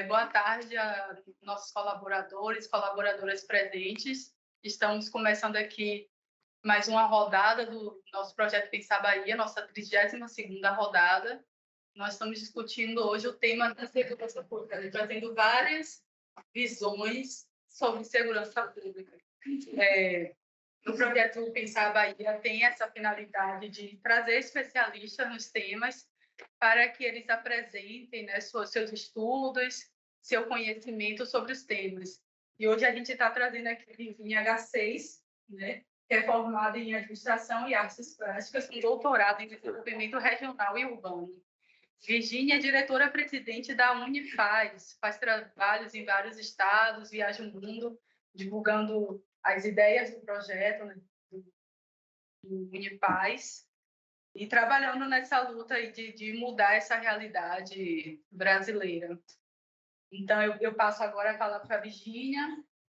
Boa tarde a nossos colaboradores, colaboradoras presentes. Estamos começando aqui mais uma rodada do nosso projeto Pensar Bahia, nossa 32ª rodada. Nós estamos discutindo hoje o tema da segurança pública, trazendo várias visões sobre segurança pública. O projeto Pensar Bahia tem essa finalidade de trazer especialistas nos temas para que eles apresentem, né, seus estudos, seu conhecimento sobre os temas. E hoje a gente está trazendo aqui Virginia H6, né, que é formada em Administração e Artes Plásticas, com doutorado em Desenvolvimento Regional e Urbano. Virginia é diretora-presidente da Unifaz, faz trabalhos em vários estados, viaja o mundo, divulgando as ideias do projeto, né, do Unifaz, e trabalhando nessa luta aí de mudar essa realidade brasileira. Então, eu passo agora a palavra para a Virginia,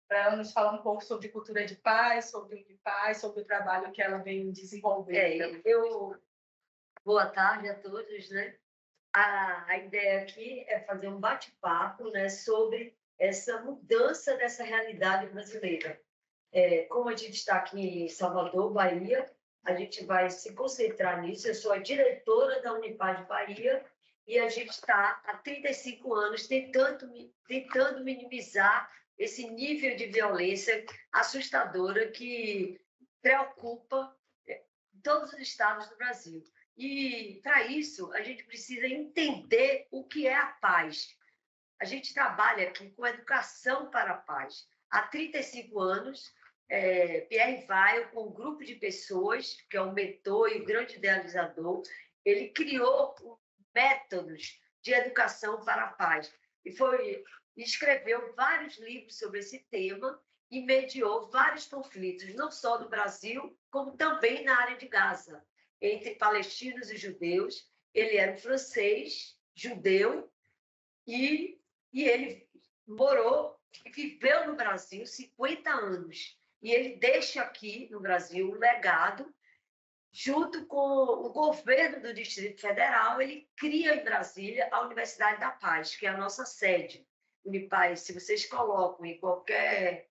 para ela nos falar um pouco sobre cultura de paz, sobre o Unifaz, sobre o trabalho que ela vem desenvolvendo. Boa tarde a todos, né? A ideia aqui é fazer um bate-papo, né, sobre essa mudança dessa realidade brasileira. Como a gente está aqui em Salvador, Bahia, a gente vai se concentrar nisso. Eu sou a diretora da Unifaz Bahia e a gente está há 35 anos tentando minimizar esse nível de violência assustadora que preocupa todos os estados do Brasil. E, para isso, a gente precisa entender o que é a paz. A gente trabalha aqui com educação para a paz. Há 35 anos, Pierre Weil, com um grupo de pessoas, que é o mentor e o grande idealizador, ele criou métodos de educação para a paz. E escreveu vários livros sobre esse tema e mediou vários conflitos, não só no Brasil, como também na área de Gaza, entre palestinos e judeus. Ele era um francês, judeu, e ele morou e viveu no Brasil 50 anos. E ele deixa aqui no Brasil um legado, junto com o governo do Distrito Federal. Ele cria em Brasília a Universidade da Paz, que é a nossa sede. Unipaz, se vocês colocam em qualquer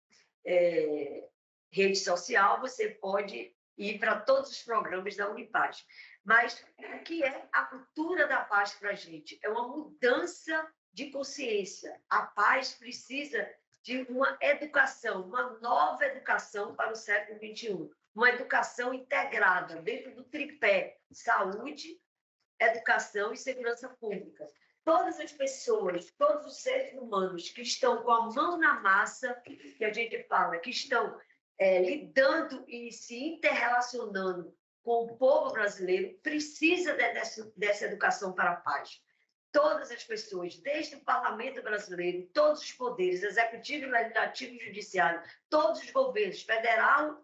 rede social, você pode ir para todos os programas da Unipaz. Mas o que é a cultura da paz para a gente? É uma mudança de consciência. A paz precisa de uma educação, uma nova educação para o século XXI. Uma educação integrada dentro do tripé saúde, educação e segurança pública. Todas as pessoas, todos os seres humanos que estão com a mão na massa, que a gente fala, que estão lidando e se interrelacionando com o povo brasileiro, precisa dessa educação para a paz. Todas as pessoas, desde o Parlamento brasileiro, todos os poderes, executivo, legislativo e judiciário, todos os governos, federal,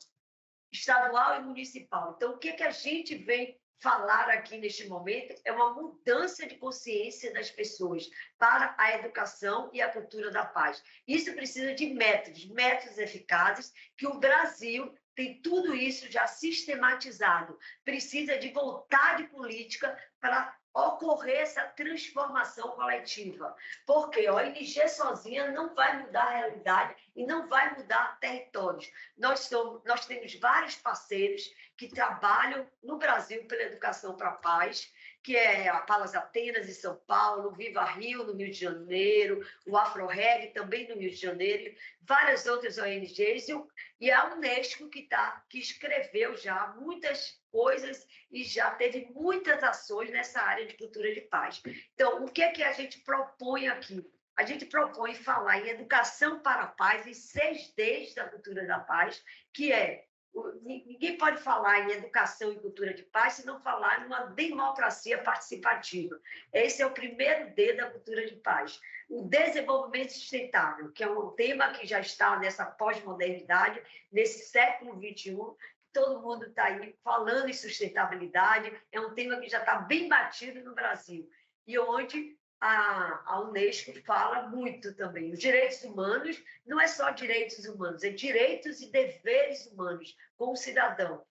estadual e municipal. Então, o que a gente vem falar aqui neste momento é uma mudança de consciência das pessoas para a educação e a cultura da paz. Isso precisa de métodos eficazes, que o Brasil tem tudo isso já sistematizado. Precisa de vontade política para ocorrer essa transformação coletiva. Porque a ONG sozinha não vai mudar a realidade e não vai mudar territórios. Nós temos vários parceiros que trabalham no Brasil pela educação para a paz, que é a Palas Atenas, em São Paulo, Viva Rio, no Rio de Janeiro, o AfroReg, também no Rio de Janeiro, várias outras ONGs, e a Unesco, que escreveu já muitas coisas e já teve muitas ações nessa área de cultura de paz. Então, o que é que a gente propõe aqui? A gente propõe falar em educação para a paz, em 6 Ds da cultura da paz, que é: ninguém pode falar em educação e cultura de paz se não falar numa democracia participativa. Esse é o primeiro D da cultura de paz. O desenvolvimento sustentável, que é um tema que já está nessa pós-modernidade, nesse século XXI, todo mundo está aí falando em sustentabilidade, é um tema que já está bem batido no Brasil, e onde a Unesco fala muito também. Os direitos humanos não é só direitos humanos, é direitos e deveres humanos com o cidadão.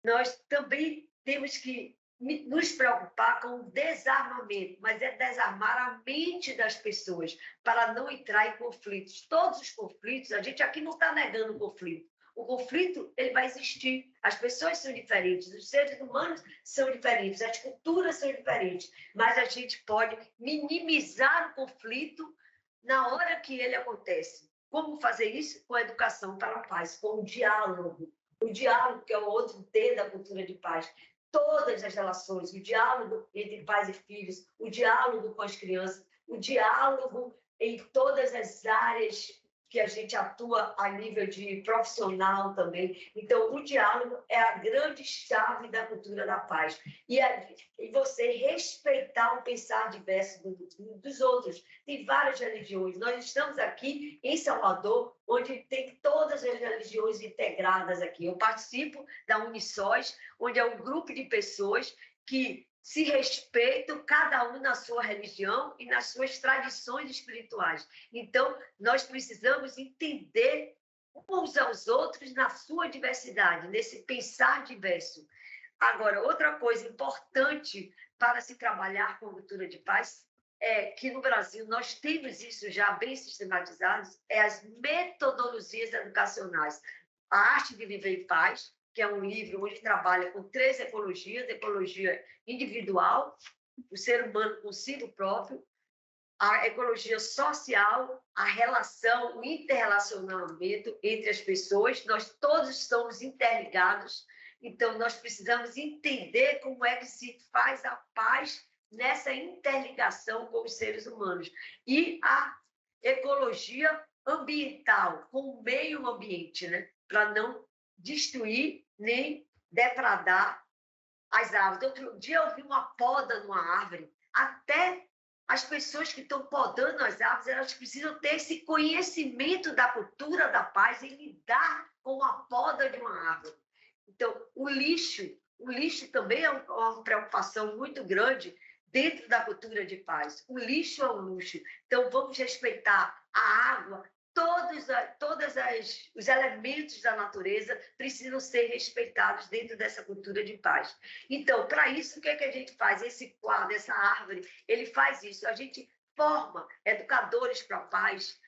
Nós também temos que nos preocupar com o desarmamento, mas é desarmar a mente das pessoas para não entrar em conflitos. Todos os conflitos, a gente aqui não está negando o conflito. O conflito ele vai existir. As pessoas são diferentes, os seres humanos são diferentes, as culturas são diferentes, mas a gente pode minimizar o conflito na hora que ele acontece. Como fazer isso? Com a educação para a paz, com o diálogo. O diálogo, que é o outro T da cultura de paz. Todas as relações, o diálogo entre pais e filhos, o diálogo com as crianças, o diálogo em todas as áreas que a gente atua a nível de profissional também. Então, o diálogo é a grande chave da cultura da paz. E você respeitar o pensar diverso dos outros. Tem várias religiões. Nós estamos aqui em Salvador, onde tem todas as religiões integradas aqui. Eu participo da Unisóis, onde é um grupo de pessoas que se respeitam, cada um na sua religião e nas suas tradições espirituais. Então, nós precisamos entender uns aos outros na sua diversidade, nesse pensar diverso. Agora, outra coisa importante para se trabalhar com a cultura de paz é que no Brasil nós temos isso já bem sistematizado, é as metodologias educacionais. A Arte de Viver em Paz, que é um livro onde trabalha com 3 ecologias: ecologia individual, o ser humano consigo próprio, a ecologia social, a relação, o interrelacionamento entre as pessoas. Nós todos estamos interligados, então nós precisamos entender como é que se faz a paz nessa interligação com os seres humanos. E a ecologia ambiental, com o meio ambiente, né? Para não destruir nem depredar as árvores. Outro dia eu vi uma poda numa árvore. Até as pessoas que estão podando as árvores, elas precisam ter esse conhecimento da cultura da paz e lidar com a poda de uma árvore. Então, o lixo também é uma preocupação muito grande dentro da cultura de paz. O lixo é um luxo. Então, vamos respeitar a água. Todos os elementos da natureza precisam ser respeitados dentro dessa cultura de paz. Então, para isso, o que é que a gente faz? Esse quadro, essa árvore, ele faz isso. A gente forma educadores para a paz,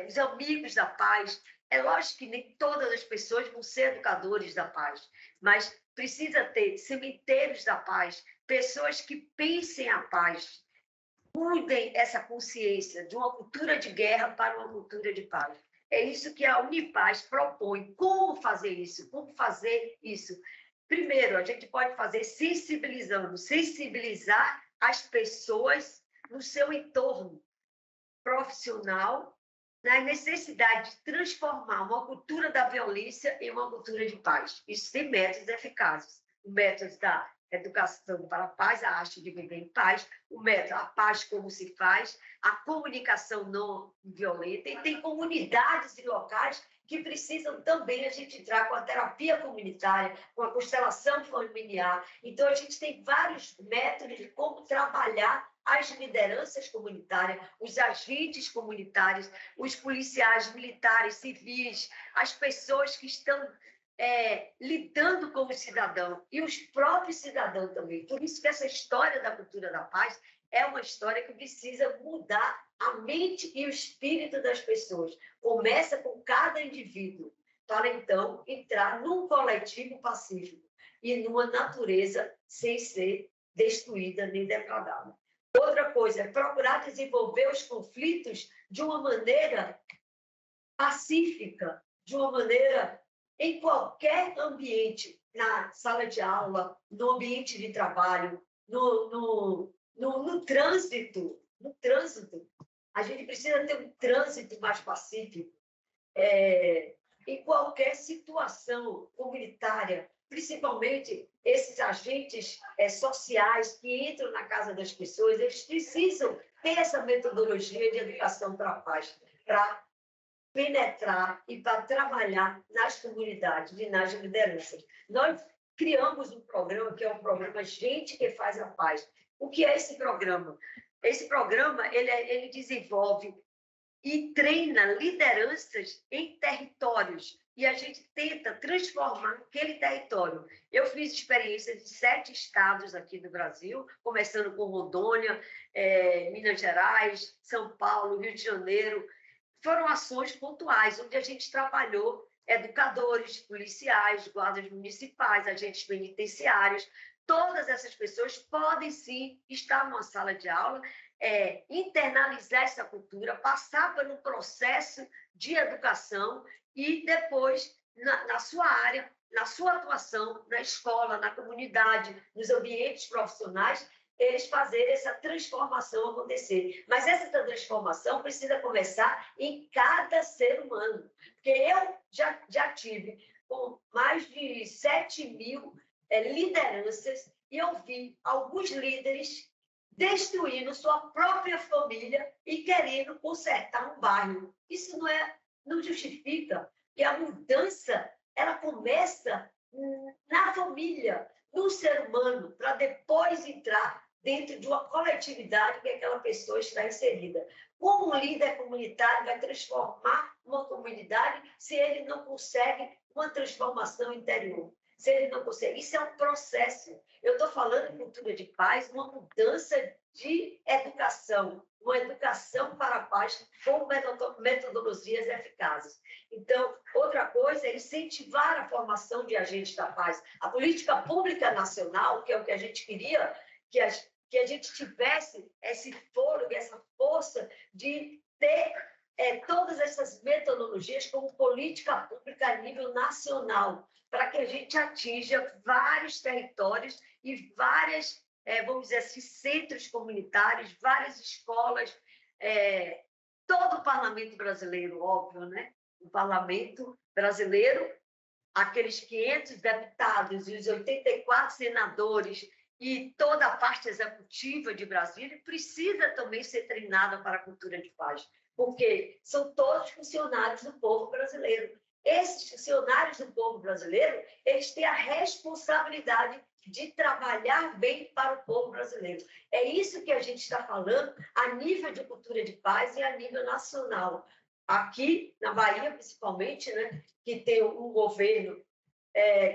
os amigos da paz. É lógico que nem todas as pessoas vão ser educadores da paz, mas precisa ter cemitérios da paz, pessoas que pensem a paz, mudem essa consciência de uma cultura de guerra para uma cultura de paz. É isso que a Unipaz propõe. Como fazer isso? Como fazer isso? Primeiro, a gente pode fazer sensibilizar as pessoas no seu entorno profissional, na necessidade de transformar uma cultura da violência em uma cultura de paz. Isso tem métodos eficazes. O método da educação para a paz, a arte de viver em paz, o método a paz como se faz, a comunicação não violenta, e tem comunidades e locais que precisam também a gente entrar com a terapia comunitária, com a constelação familiar. Então, a gente tem vários métodos de como trabalhar as lideranças comunitárias, os agentes comunitários, os policiais, militares, civis, as pessoas que estão lidando com o cidadão e os próprios cidadãos também. Por isso que essa história da cultura da paz é uma história que precisa mudar a mente e o espírito das pessoas. Começa com cada indivíduo, para então entrar num coletivo pacífico e numa natureza sem ser destruída nem degradada. Outra coisa é procurar desenvolver os conflitos de uma maneira pacífica, de uma maneira em qualquer ambiente, na sala de aula, no ambiente de trabalho, no trânsito. No trânsito, a gente precisa ter um trânsito mais pacífico. Em qualquer situação comunitária, principalmente esses agentes sociais que entram na casa das pessoas, eles precisam ter essa metodologia de educação para a paz, para penetrar e para trabalhar nas comunidades e nas lideranças. Nós criamos um programa que é o programa Gente que Faz a Paz. O que é esse programa? Esse programa ele desenvolve e treina lideranças em territórios e a gente tenta transformar aquele território. Eu fiz experiência de 7 estados aqui do Brasil, começando com Rondônia, Minas Gerais, São Paulo, Rio de Janeiro. Foram ações pontuais, onde a gente trabalhou educadores, policiais, guardas municipais, agentes penitenciários. Todas essas pessoas podem, sim, estar numa sala de aula, internalizar essa cultura, passar por um processo de educação e depois, na sua área, na sua atuação, na escola, na comunidade, nos ambientes profissionais, eles fazerem essa transformação acontecer. Mas essa transformação precisa começar em cada ser humano. Porque eu já tive com mais de 7.000 lideranças e eu vi alguns líderes destruindo sua própria família e querendo consertar um bairro. Isso não justifica que a mudança ela começa na família, no ser humano, para depois entrar dentro de uma coletividade que aquela pessoa está inserida. Como um líder comunitário vai transformar uma comunidade se ele não consegue uma transformação interior? Se ele não consegue. Isso é um processo. Eu estou falando de cultura de paz, uma mudança de educação, uma educação para a paz com metodologias eficazes. Então, outra coisa é incentivar a formação de agentes da paz. A política pública nacional, que é o que a gente queria, que a gente tivesse esse fôlego, essa força de ter todas essas metodologias como política pública a nível nacional, para que a gente atinja vários territórios e várias, vamos dizer assim, centros comunitários, várias escolas, todo o parlamento brasileiro, óbvio, né? O parlamento brasileiro, aqueles 500 deputados e os 84 senadores e toda a parte executiva de Brasília precisa também ser treinada para a cultura de paz, porque são todos funcionários do povo brasileiro. Esses funcionários do povo brasileiro, eles têm a responsabilidade de trabalhar bem para o povo brasileiro. É isso que a gente está falando a nível de cultura de paz e a nível nacional. Aqui, na Bahia, principalmente, né, que tem um governo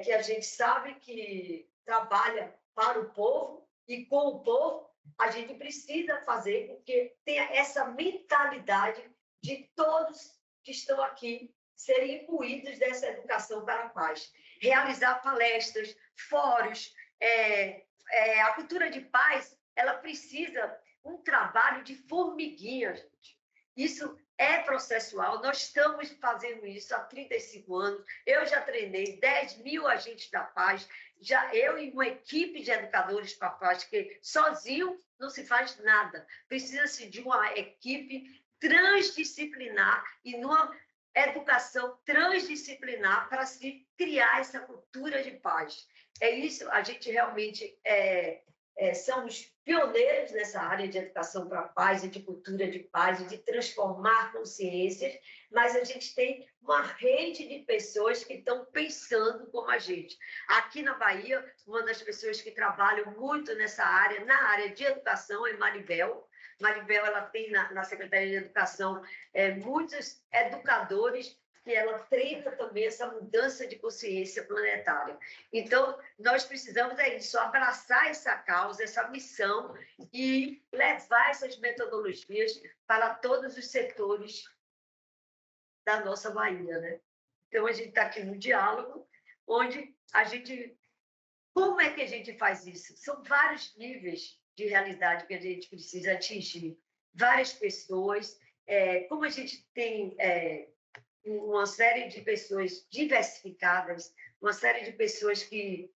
que a gente sabe que trabalha para o povo e com o povo, a gente precisa fazer com que tenha essa mentalidade de todos que estão aqui serem imbuídos dessa educação para a paz. Realizar palestras, fóruns. A cultura de paz, ela precisa um trabalho de formiguinha, gente. Isso é processual, nós estamos fazendo isso há 35 anos. Eu já treinei 10.000 agentes da paz, eu e uma equipe de educadores para a paz, que sozinho não se faz nada. Precisa-se de uma equipe transdisciplinar e numa educação transdisciplinar para se criar essa cultura de paz. É isso, a gente realmente somos pioneiros nessa área de educação para a paz e de cultura de paz e de transformar consciências, mas a gente tem uma rede de pessoas que estão pensando como a gente. Aqui na Bahia, uma das pessoas que trabalham muito nessa área, na área de educação, é Maribel. Maribel, ela tem na Secretaria de Educação muitos educadores que ela treina também essa mudança de consciência planetária. Então, nós precisamos isso, abraçar essa causa, essa missão e levar essas metodologias para todos os setores da nossa Bahia, né? Então, a gente está aqui no diálogo, onde a gente... Como é que a gente faz isso? São vários níveis de realidade que a gente precisa atingir. Várias pessoas, como a gente tem... uma série de pessoas diversificadas, uma série de pessoas que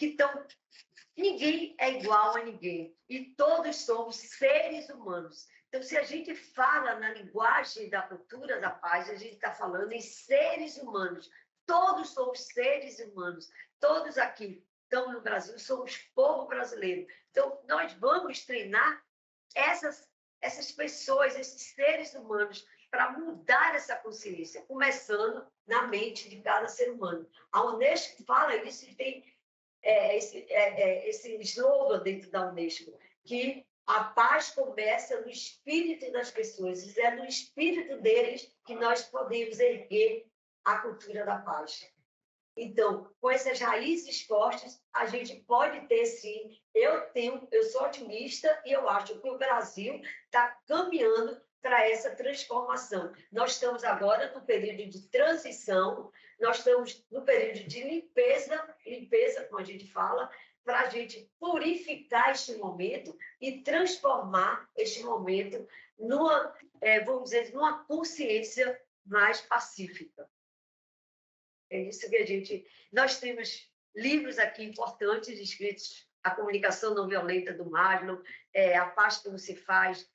estão... Ninguém é igual a ninguém, e todos somos seres humanos. Então, se a gente fala na linguagem da cultura da paz, a gente está falando em seres humanos. Todos somos seres humanos. Todos aqui estão no Brasil, somos povo brasileiro. Então, nós vamos treinar essas pessoas, esses seres humanos, para mudar essa consciência, começando na mente de cada ser humano. A Unesco fala isso e tem esse slogan dentro da Unesco, que a paz começa no espírito das pessoas, é no espírito deles que nós podemos erguer a cultura da paz. Então, com essas raízes fortes, a gente pode ter, sim. Eu sou otimista e eu acho que o Brasil está caminhando para essa transformação. Nós estamos agora no período de transição, nós estamos no período de limpeza, como a gente fala, para a gente purificar este momento e transformar este momento numa, vamos dizer, numa consciência mais pacífica. É isso que a gente... Nós temos livros aqui importantes escritos, A Comunicação Não Violenta, do Maslow, A Paz que Você Faz,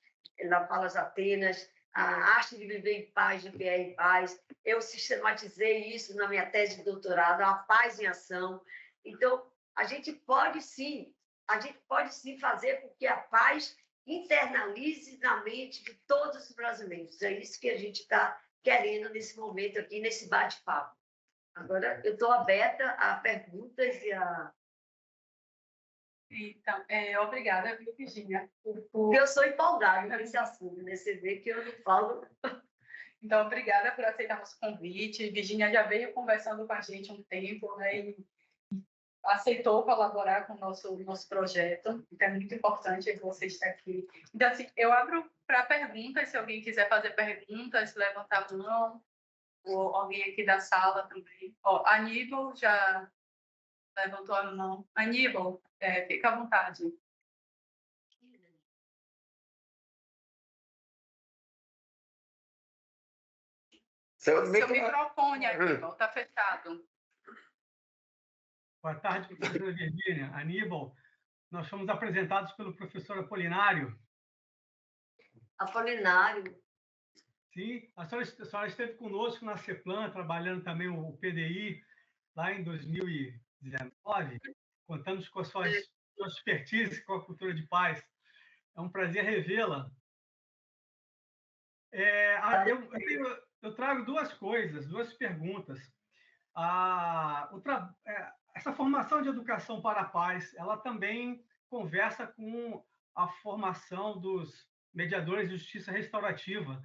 na Palas Atenas, A Arte de Viver em Paz, de Pierre em Paz. Eu sistematizei isso na minha tese de doutorado, A Paz em Ação. Então, a gente pode sim fazer com que a paz internalize na mente de todos os brasileiros. É isso que a gente está querendo nesse momento aqui, nesse bate-papo. Agora, eu estou aberta a perguntas e a... Então, obrigada, Virginia. Eu sou empolgada nesse assunto, né? Você vê que eu não falo... Então, obrigada por aceitar nosso convite. Virginia já veio conversando com a gente há um tempo, né? E aceitou colaborar com o nosso projeto. Então, é muito importante que você esteja aqui. Então, assim, eu abro para perguntas, se alguém quiser fazer perguntas, levantar a mão, ou alguém aqui da sala também. Ó, Aníbal já levantou a mão. Aníbal, fica à vontade. Seu microfone, Aníbal, está fechado. Boa tarde, professora Virginia. Aníbal, nós fomos apresentados pelo professor Apolinário. Apolinário. Sim, a senhora esteve conosco na CEPLAN, trabalhando também o PDI, lá em 2019, contando com a sua expertise com a cultura de paz. É um prazer revê-la. Eu trago duas coisas, duas perguntas. Essa formação de educação para a paz, ela também conversa com a formação dos mediadores de justiça restaurativa.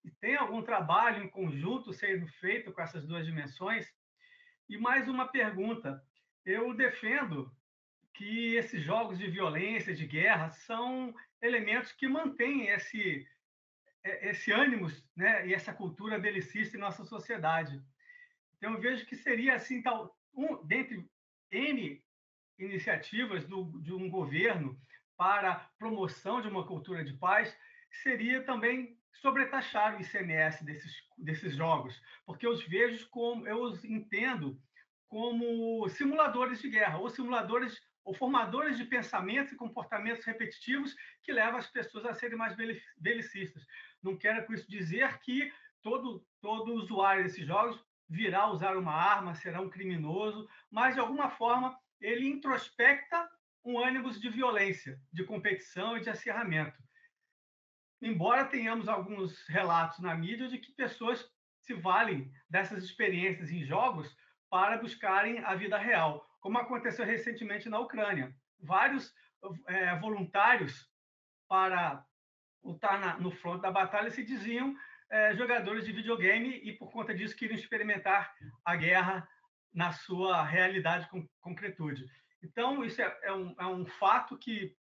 E tem algum trabalho em conjunto sendo feito com essas duas dimensões? E mais uma pergunta. Eu defendo que esses jogos de violência, de guerra, são elementos que mantêm esse ânimo, né, e essa cultura belicista em nossa sociedade. Então, eu vejo que seria, assim, dentre N iniciativas de um governo para promoção de uma cultura de paz, seria também sobretaxar o ICMS desses jogos, porque eu os entendo como simuladores de guerra, ou formadores de pensamentos e comportamentos repetitivos que levam as pessoas a serem mais belicistas. Não quero com isso dizer que todo usuário desses jogos virá usar uma arma, será um criminoso, mas, de alguma forma, ele introspecta um ânimo de violência, de competição e de acirramento. Embora tenhamos alguns relatos na mídia de que pessoas se valem dessas experiências em jogos para buscarem a vida real, como aconteceu recentemente na Ucrânia. Vários voluntários para lutar no fronte da batalha se diziam jogadores de videogame e, por conta disso, queriam experimentar a guerra na sua realidade com concretude. Então, isso é um fato que,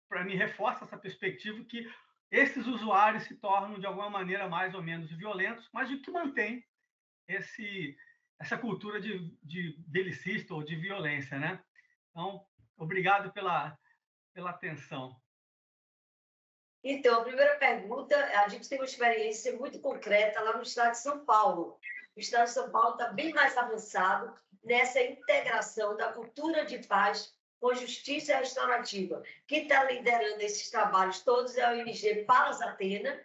para mim, reforça essa perspectiva que esses usuários se tornam, de alguma maneira, mais ou menos violentos, mas de que mantém essa cultura de belicista ou de violência, né? Então, obrigado pela atenção. Então, a primeira pergunta, a gente tem uma experiência muito concreta lá no estado de São Paulo. O estado de São Paulo está bem mais avançado nessa integração da cultura de paz com justiça restaurativa. Quem está liderando esses trabalhos todos é a ONG Palas Atenas,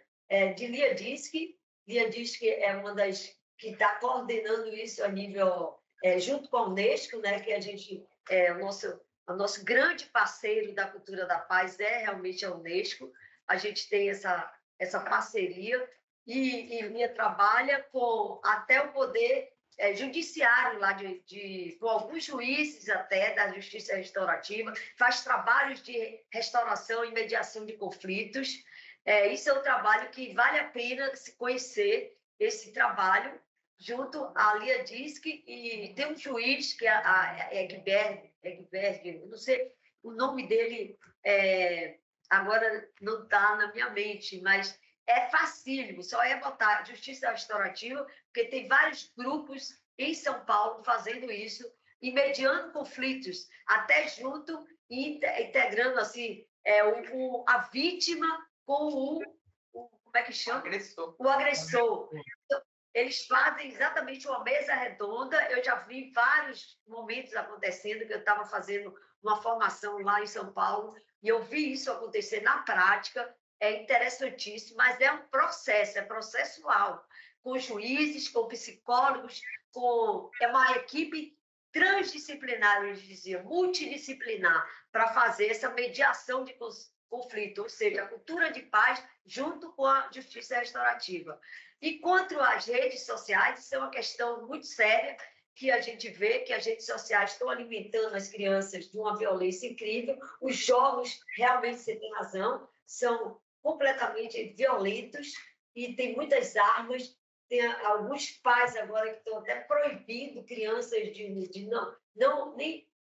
de Lia Diski. Lia Diski é uma das que está coordenando isso a nível, junto com a Unesco, né, que a gente o nosso grande parceiro da cultura da paz é realmente a Unesco. A gente tem essa parceria e Lia trabalha com até o poder judiciário lá com alguns juízes até da justiça restaurativa, faz trabalhos de restauração e mediação de conflitos. Isso é um trabalho que vale a pena se conhecer, esse trabalho, junto à Lia Diski, e tem um juiz, que é a Egberg, não sei o nome dele, agora não está na minha mente, mas é facílimo, só é botar justiça restaurativa, porque tem vários grupos em São Paulo fazendo isso, e mediando conflitos, até junto e integrando assim, a vítima com como é que chama? O agressor. Então, eles fazem exatamente uma mesa redonda. Eu já vi vários momentos acontecendo, que eu estava fazendo uma formação lá em São Paulo, e eu vi isso acontecer na prática. É interessantíssimo, mas é um processo, é processual, com juízes, com psicólogos, é uma equipe transdisciplinar, eu dizia, multidisciplinar, para fazer essa mediação de conflito, ou seja, a cultura de paz junto com a justiça restaurativa. E quanto às redes sociais, isso é uma questão muito séria, que a gente vê que as redes sociais estão alimentando as crianças de uma violência incrível. Os jogos, realmente, você tem razão, são completamente violentos e tem muitas armas. Tem alguns pais agora que estão até proibindo crianças de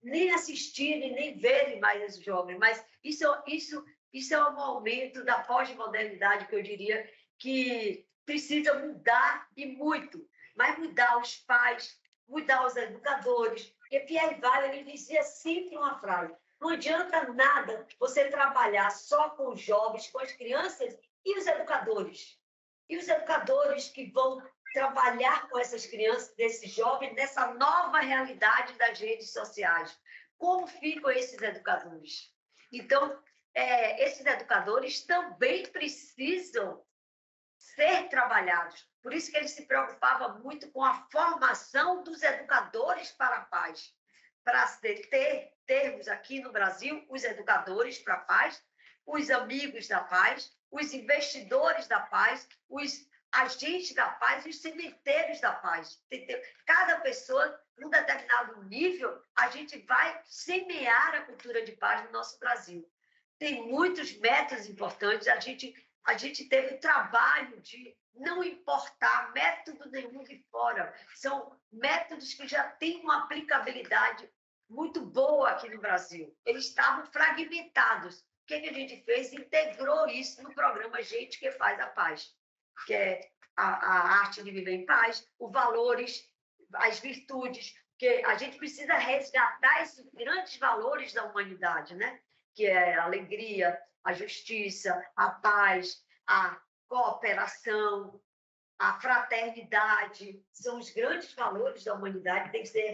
nem assistirem, nem verem mais esses jogos. Mas isso é um momento da pós-modernidade, que eu diria que precisa mudar, e muito. Mas mudar os pais, mudar os educadores. E Pierre Weiler, ele dizia sempre uma frase: não adianta nada você trabalhar só com os jovens, com as crianças, e os educadores. E os educadores que vão trabalhar com essas crianças, desses jovens, nessa nova realidade das redes sociais. Como ficam esses educadores? Então, esses educadores também precisam ser trabalhados. Por isso que ele se preocupava muito com a formação dos educadores para a paz. Para termos aqui no Brasil os educadores para a paz, os amigos da paz, os investidores da paz, os agentes da paz e os cemitérios da paz. Cada pessoa, num determinado nível, a gente vai semear a cultura de paz no nosso Brasil. Tem muitos métodos importantes. A gente teve o trabalho de não importar método nenhum de fora. São métodos que já têm uma aplicabilidade muito boa aqui no Brasil. Eles estavam fragmentados. O que a gente fez? Integrou isso no programa Gente que Faz a Paz, que é a arte de viver em paz, os valores, as virtudes, que a gente precisa resgatar esses grandes valores da humanidade, né? Que é a alegria, a justiça, a paz, a cooperação, a fraternidade. São os grandes valores da humanidade que têm que ser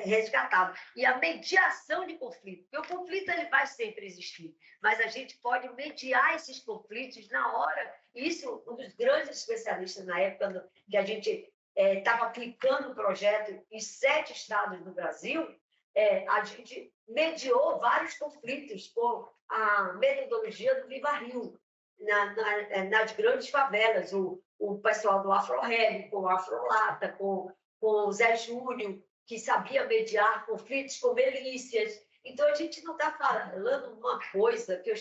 resgatados. E a mediação de conflito, porque o conflito ele vai sempre existir, mas a gente pode mediar esses conflitos na hora. Isso, um dos grandes especialistas na época que a gente estava aplicando o projeto em 7 estados do Brasil, a gente mediou vários conflitos com a metodologia do Viva Rio, nas grandes favelas, o pessoal do Afro-Reg, com o Afrolata, com o Zé Júnior, que sabia mediar conflitos com milícias. Então, a gente não está falando uma coisa que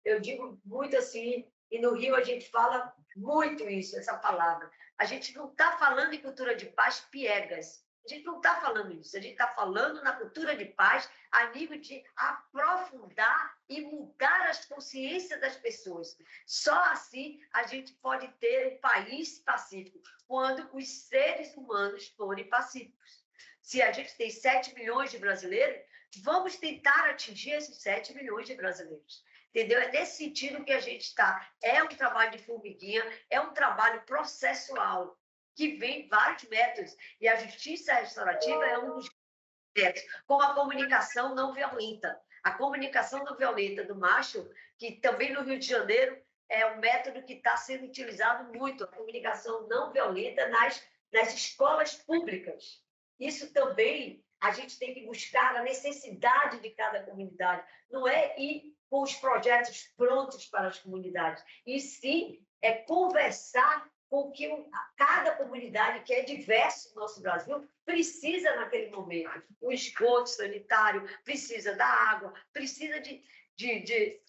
eu digo muito assim, e no Rio a gente fala muito isso, essa palavra. A gente não está falando em cultura de paz piegas. A gente não está falando isso, a gente está falando na cultura de paz a nível de aprofundar e mudar as consciências das pessoas. Só assim a gente pode ter um país pacífico, quando os seres humanos forem pacíficos. Se a gente tem 7 milhões de brasileiros, vamos tentar atingir esses 7 milhões de brasileiros. Entendeu? É nesse sentido que a gente está. É um trabalho de formiguinha, é um trabalho processual, que vem vários métodos, e a justiça restaurativa é um dos métodos, como a comunicação não violenta. A comunicação não violenta do macho, que também no Rio de Janeiro é um método que está sendo utilizado muito, a comunicação não violenta nas escolas públicas. Isso também a gente tem que buscar a necessidade de cada comunidade, não é ir com os projetos prontos para as comunidades, e sim é conversar com o que cada comunidade, que é diversa no nosso Brasil, precisa naquele momento. O esgoto sanitário, precisa da água, precisa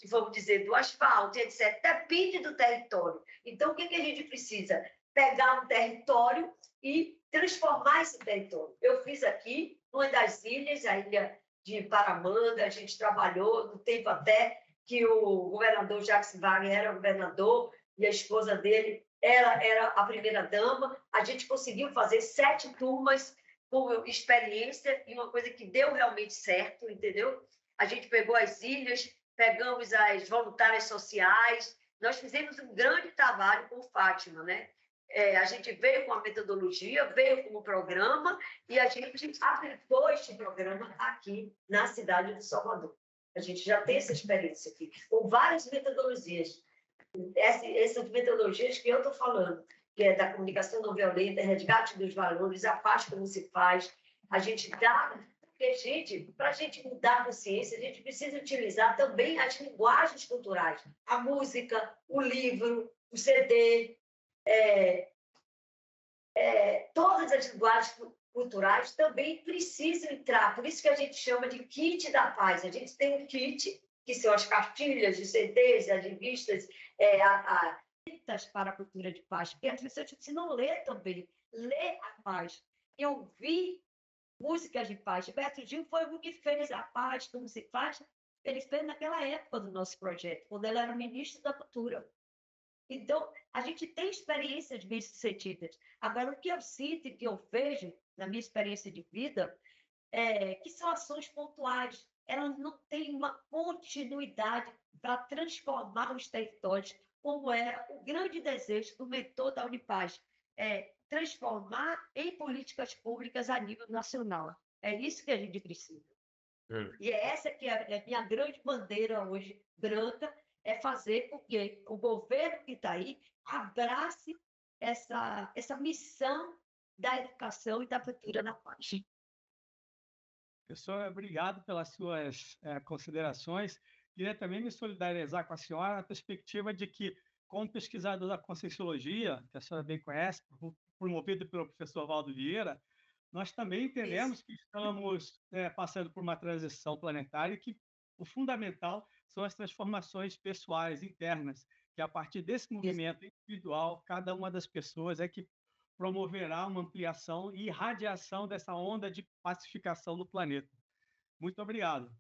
vamos dizer, do asfalto, etc. Depende do território. Então, o que a gente precisa? pegar um território e transformar esse território. Eu fiz aqui, uma das ilhas, a ilha de Paramanga, a gente trabalhou no tempo até que o governador Jacques Wagner era governador e a esposa dele era a primeira-dama. A gente conseguiu fazer 7 turmas por experiência e uma coisa que deu realmente certo, entendeu? A gente pegou as ilhas, pegamos as voluntárias sociais, nós fizemos um grande trabalho com Fátima, né? A gente veio com a metodologia, veio com o programa e a gente aplicou este programa aqui na cidade de Salvador. A gente já tem essa experiência aqui, com várias metodologias. Essas metodologias que eu estou falando, que é da comunicação não violenta, resgate dos valores, a paz como se faz, a gente dá... Porque, gente, para a gente mudar a consciência, a gente precisa utilizar também as linguagens culturais. A música, o livro, o CD, todas as linguagens culturais também precisam entrar. Por isso que a gente chama de kit da paz. A gente tem um kit, que são as cartilhas, os CDs, as revistas, para a cultura de paz. Porque as pessoas precisam ler também. Ler a paz. E ouvir músicas de paz. Gilberto Gil foi o que fez a paz, como se faz. Ele fez naquela época do nosso projeto, quando ele era ministro da Cultura. Então, a gente tem experiências bem-sucedidas. Agora, o que eu sinto e que eu vejo na minha experiência de vida que são ações pontuais. Elas não têm uma continuidade para transformar os territórios, como era o grande desejo do mentor da Unipaz, transformar em políticas públicas a nível nacional. É isso que a gente precisa. E é essa que é a minha grande bandeira hoje, branca, é fazer com que o governo que está aí abrace essa missão da educação e da cultura na paz. Professor, obrigado pelas suas considerações. Queria também me solidarizar com a senhora na perspectiva de que, como pesquisador da Conscienciologia, que a senhora bem conhece, promovido pelo professor Valdo Vieira, nós também entendemos que estamos passando por uma transição planetária e que o fundamental são as transformações pessoais, internas, que a partir desse movimento individual, cada uma das pessoas é que promoverá uma ampliação e irradiação dessa onda de pacificação do planeta. Muito obrigado.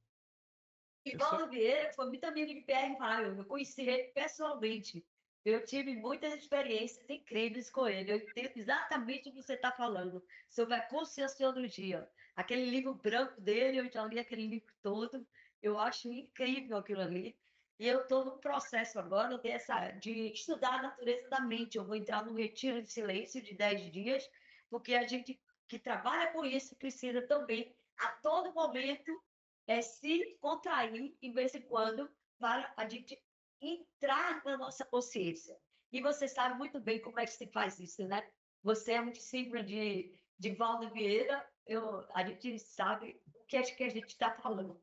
E Valdo Vieira foi muito amigo de Pierre Maio, eu conheci ele pessoalmente. Eu tive muitas experiências incríveis com ele. Eu entendo exatamente o que você está falando, sobre a conscienciologia. Aquele livro branco dele, eu já li aquele livro todo. Eu acho incrível aquilo ali. E eu estou no processo agora de estudar a natureza da mente. Eu vou entrar num retiro de silêncio de 10 dias, porque a gente que trabalha com isso precisa também, a todo momento, se contrair, de vez em quando, para a gente entrar na nossa consciência. E você sabe muito bem como é que se faz isso, né? Você é um discípulo de Valdo Vieira, a gente sabe o que é que a gente está falando.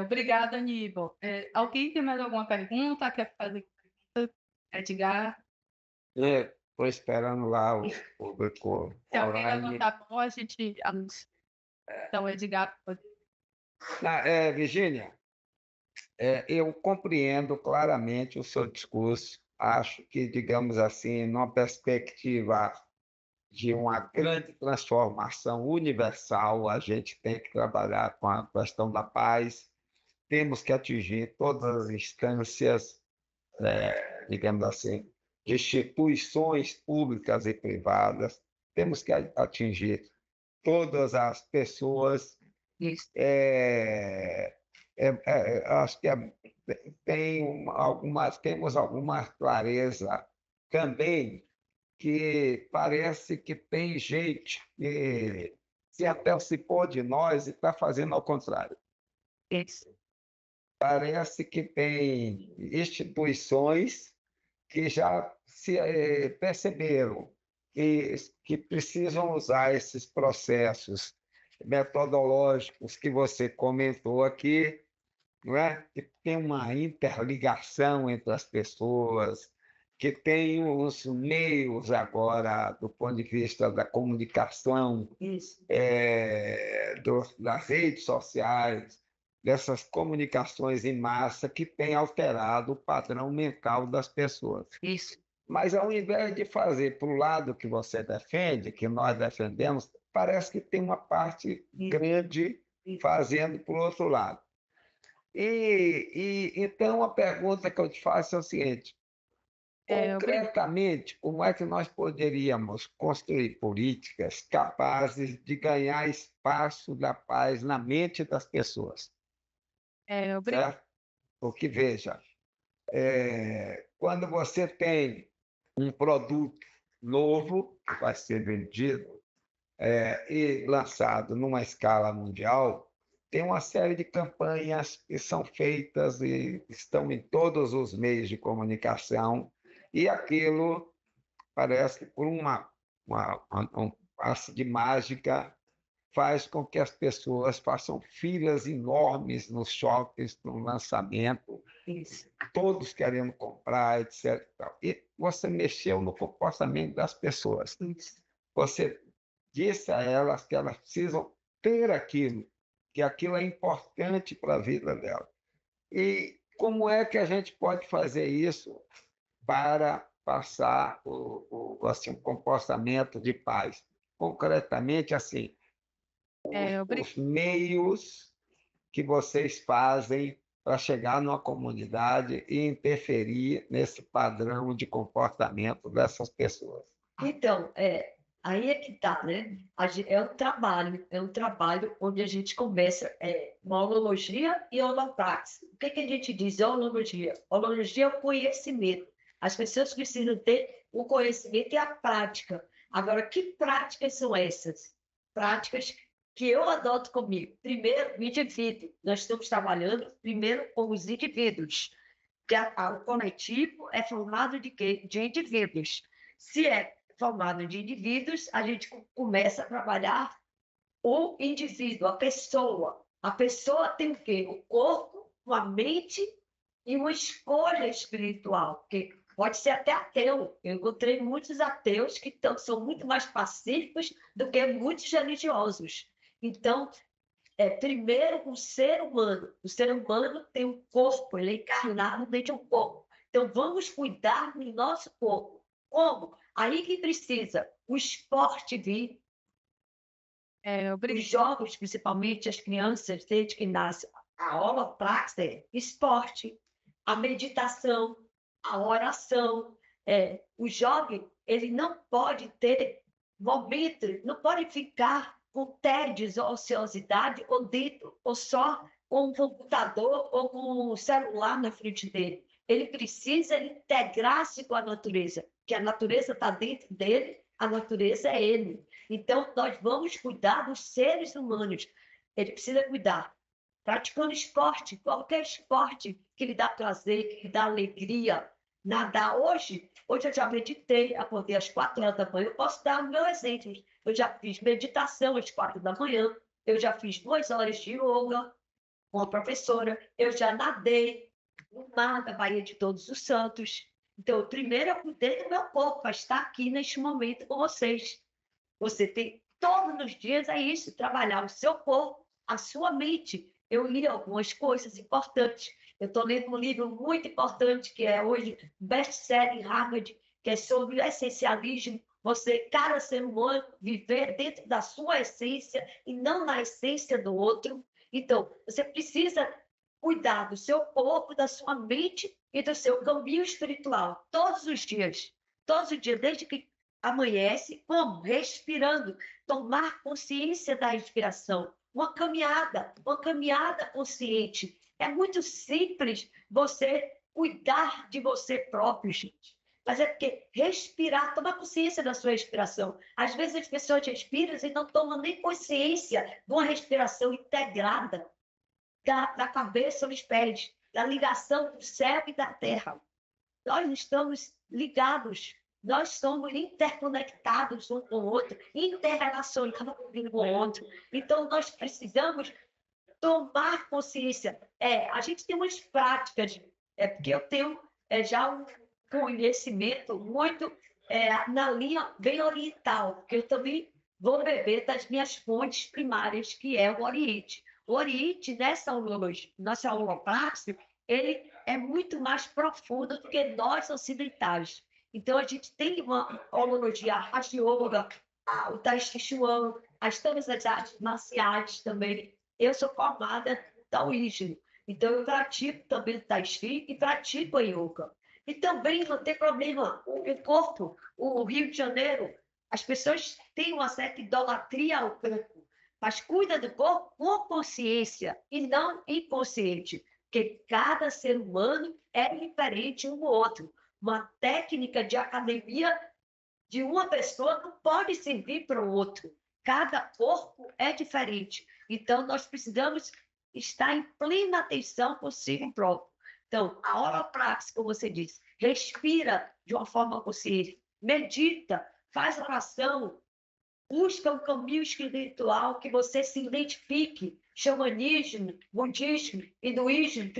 Obrigada, Aníbal. Alguém tem mais alguma pergunta? Quer fazer pergunta? Edgar? Estou esperando lá o público. Se alguém levantar a mão, a gente anuncia. Então, Edgar, pode... Virgínia, eu compreendo claramente o seu discurso. Acho que, digamos assim, numa perspectiva de uma grande transformação universal, a gente tem que trabalhar com a questão da paz, temos que atingir todas as instâncias, digamos assim, instituições públicas e privadas, temos que atingir todas as pessoas. Acho que temos alguma clareza também, que parece que tem gente que se antecipou de nós e está fazendo ao contrário. Parece que tem instituições que já se perceberam que precisam usar esses processos metodológicos que você comentou aqui, não é? Que tem uma interligação entre as pessoas, que tem os meios agora, do ponto de vista da comunicação, das redes sociais, dessas comunicações em massa que têm alterado o padrão mental das pessoas. Isso. Mas, ao invés de fazer para o lado que você defende, que nós defendemos, parece que tem uma parte grande fazendo para o outro lado. Então, a pergunta que eu te faço é o seguinte: concretamente, como é que nós poderíamos construir políticas capazes de ganhar espaço da paz na mente das pessoas? Certo? Porque, veja, quando você tem um produto novo que vai ser vendido e lançado numa escala mundial, tem uma série de campanhas que são feitas e estão em todos os meios de comunicação, e aquilo parece que por um passe de mágica faz com que as pessoas façam filas enormes nos shoppings para um lançamento, todos querendo comprar, etc. E você mexeu no comportamento das pessoas. Você disse a elas que elas precisam ter aquilo, que aquilo é importante para a vida delas. E como é que a gente pode fazer isso para passar assim, um comportamento de paz? Concretamente, assim, os meios que vocês fazem para chegar numa comunidade e interferir nesse padrão de comportamento dessas pessoas. Então, aí é que tá, né? É um trabalho onde a gente começa uma holologia e holopraxis. O que a gente diz holologia? Holologia é o conhecimento. As pessoas precisam ter o conhecimento e a prática. Agora, que práticas são essas? Práticas que eu adoto comigo. Primeiro, o indivíduo. Nós estamos trabalhando primeiro com os indivíduos. Que o coletivo é formado de quê? De indivíduos. Se é formado de indivíduos, a gente começa a trabalhar o indivíduo, a pessoa. A pessoa tem o quê? O corpo, uma mente e uma escolha espiritual, porque pode ser até ateu. Eu encontrei muitos ateus que são muito mais pacíficos do que muitos religiosos. Então, primeiro, o ser humano. O ser humano tem um corpo, ele é encarnado dentro de um corpo. Então, vamos cuidar do nosso corpo. Como? Aí que precisa o esporte vir, os jogos, principalmente as crianças, desde que nascem, a holopraxis é esporte, a meditação, a oração. O jovem, ele não pode ter momentos, não pode ficar com tédios ou ociosidade ou dentro, ou só com um computador ou com um celular na frente dele. Ele precisa integrar-se com a natureza, que a natureza está dentro dele, a natureza é ele. Então, nós vamos cuidar dos seres humanos. Ele precisa cuidar. Praticando esporte, qualquer esporte que lhe dá prazer, que lhe dá alegria. Nadar hoje eu já meditei, acordei às 4 horas da manhã, eu posso dar o meu exemplo. Eu já fiz meditação às 4 da manhã, eu já fiz 2 horas de yoga com a professora, eu já nadei no mar da Baía de Todos os Santos. Então, primeiro eu cuidei do meu corpo, para estar aqui neste momento com vocês. Você tem todos os dias isso, trabalhar o seu corpo, a sua mente. Eu li algumas coisas importantes. Eu estou lendo um livro muito importante, que é hoje best-seller em Harvard, que é sobre o essencialismo. Você, cada ser humano, viver dentro da sua essência e não na essência do outro. Então, você precisa cuidar do seu corpo, da sua mente e do seu caminho espiritual, todos os dias. Todos os dias, desde que amanhece, como? Respirando, tomar consciência da respiração. Uma caminhada consciente. É muito simples você cuidar de você próprio, gente. Mas é porque respirar, tomar consciência da sua respiração. Às vezes as pessoas respiram e não tomam nem consciência de uma respiração integrada da cabeça aos pés, da ligação do céu e da terra. Nós estamos ligados, nós somos interconectados um com o outro, interrelacionados um com o outro. Então, nós precisamos tomar consciência. A gente tem umas práticas, porque eu tenho já um conhecimento muito na linha bem oriental, porque eu também vou beber das minhas fontes primárias, que é o Oriente. o Oriente, nessa holopraxia, ele é muito mais profundo do que nós ocidentais. Então, a gente tem uma holologia, a yoga, o Tai Chi Chuan, todas as artes marciais também. Eu sou formada no taoísmo, então eu pratico também o Tai Chi e pratico a yoga. E também não tem problema, o corpo, o Rio de Janeiro, as pessoas têm uma certa idolatria ao corpo, mas cuida do corpo com consciência e não inconsciente, porque cada ser humano é diferente um do outro. Uma técnica de academia de uma pessoa não pode servir para o outro. Cada corpo é diferente. Então, nós precisamos estar em plena atenção consigo próprio. Então, a holopraxia, como você disse, respira de uma forma consciente, medita, faz oração, busca um caminho espiritual que você se identifique. Xamanismo, budismo, hinduísmo,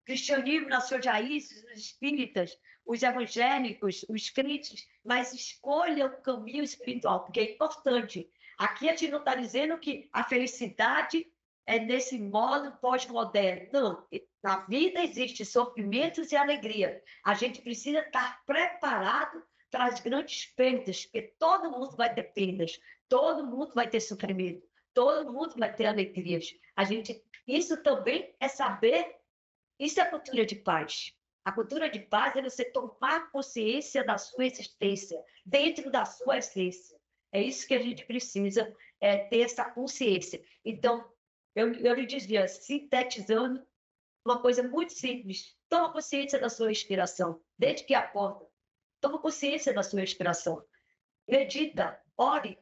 cristianismo nasceu de raízes, os espíritas, os evangélicos, os crentes, mas escolha o caminho espiritual, porque é importante. Aqui a gente não está dizendo que a felicidade é nesse modo pós-moderno. Não, na vida existe sofrimentos e alegria. A gente precisa estar preparado para as grandes perdas, porque todo mundo vai ter perdas, todo mundo vai ter sofrimento, todo mundo vai ter alegrias. Isso também é saber. Isso é a cultura de paz. A cultura de paz é você tomar consciência da sua existência, dentro da sua essência. É isso que a gente precisa, ter essa consciência. Então, eu lhe dizia, sintetizando, uma coisa muito simples. Toma consciência da sua inspiração, desde que acorda. Toma consciência da sua inspiração. Medita, ore,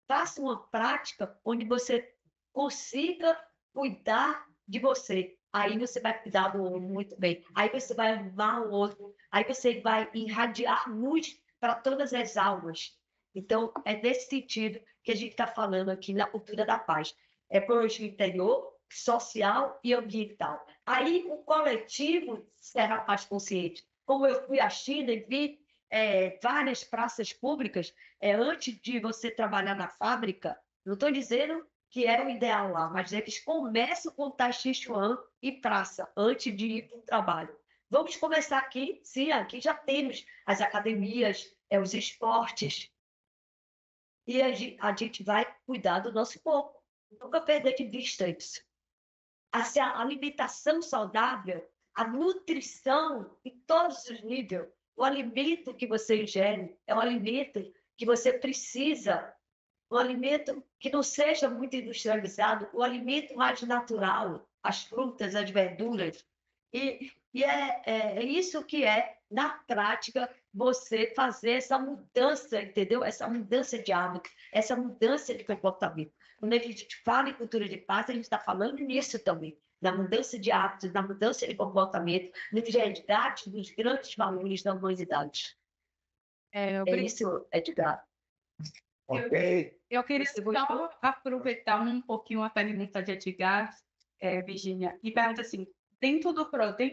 faça uma prática onde você consiga cuidar de você. Aí você vai cuidar do outro muito bem. Aí você vai amar o outro. Aí você vai irradiar luz para todas as almas. Então, é nesse sentido que a gente está falando aqui na cultura da paz. É ecologia interior, social e ambiental. Aí o coletivo será mais consciente. Como eu fui à China e vi várias praças públicas, antes de você trabalhar na fábrica, não estou dizendo que era o ideal lá, mas eles começam com Tai Chi Chuan e praça, antes de ir para o trabalho. Vamos começar aqui, sim, aqui já temos as academias, os esportes, e a gente vai cuidar do nosso corpo. Nunca perder de vista isso. A alimentação saudável, a nutrição em todos os níveis, o alimento que você ingere é um alimento que você precisa, um alimento que não seja muito industrializado, o alimento mais natural, as frutas, as verduras. E é isso que na prática, você fazer essa mudança, entendeu? Essa mudança de hábito, essa mudança de comportamento. Quando a gente fala em cultura de paz, a gente está falando nisso também, na mudança de hábitos, na mudança de comportamento, no resgate dos grandes valores da humanidade. É isso, Edgar. Ok. Eu queria só aproveitar um pouquinho a pergunta de Edgar, Virginia, e pergunta assim, dentro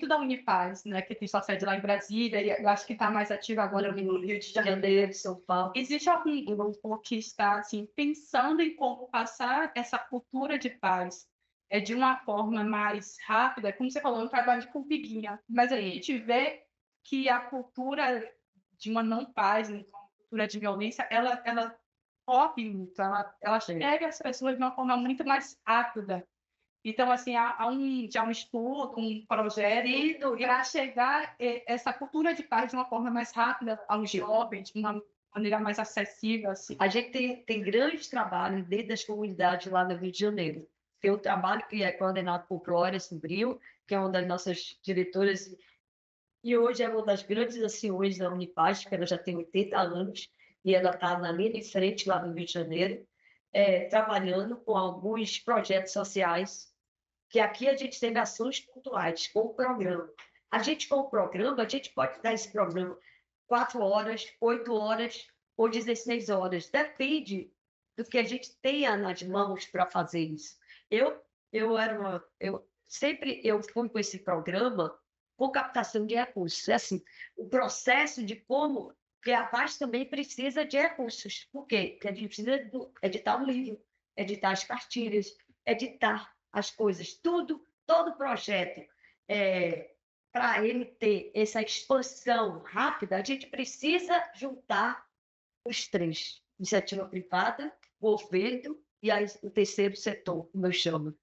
da Unipaz, né, que tem sua sede lá em Brasília, e eu acho que está mais ativa agora no Rio de Janeiro, São Paulo, existe algum grupo que está assim, pensando em como passar essa cultura de paz de uma forma mais rápida? Como você falou, um trabalho de formiguinha, mas a gente vê que a cultura de uma não paz, né, uma cultura de violência, ela corre muito, ela chega às pessoas de uma forma muito mais rápida. Então, assim, já um estudo, um projeto para chegar essa cultura de paz de uma forma mais rápida aos jovens, de uma maneira mais acessível. Assim. A gente tem grandes trabalhos dentro das comunidades lá no Rio de Janeiro. Tem um trabalho que é coordenado por Glória Sombrio, que é uma das nossas diretoras, e hoje é uma das grandes anciões da Unipaz, que ela já tem 80 anos, e ela está na linha de frente lá no Rio de Janeiro, trabalhando com alguns projetos sociais, que aqui a gente tem ações pontuais, com o programa. Com o programa, a gente pode dar esse programa 4 horas, 8 horas ou 16 horas, depende do que a gente tenha nas mãos para fazer isso. Eu fui com esse programa com captação de recursos. É assim, o processo de como que a paz também precisa de recursos. Por quê? Porque a gente precisa editar um livro, editar as cartilhas, editar as coisas, tudo, todo projeto. Para ele ter essa expansão rápida, a gente precisa juntar os três: iniciativa privada, governo e o terceiro setor, como eu chamo.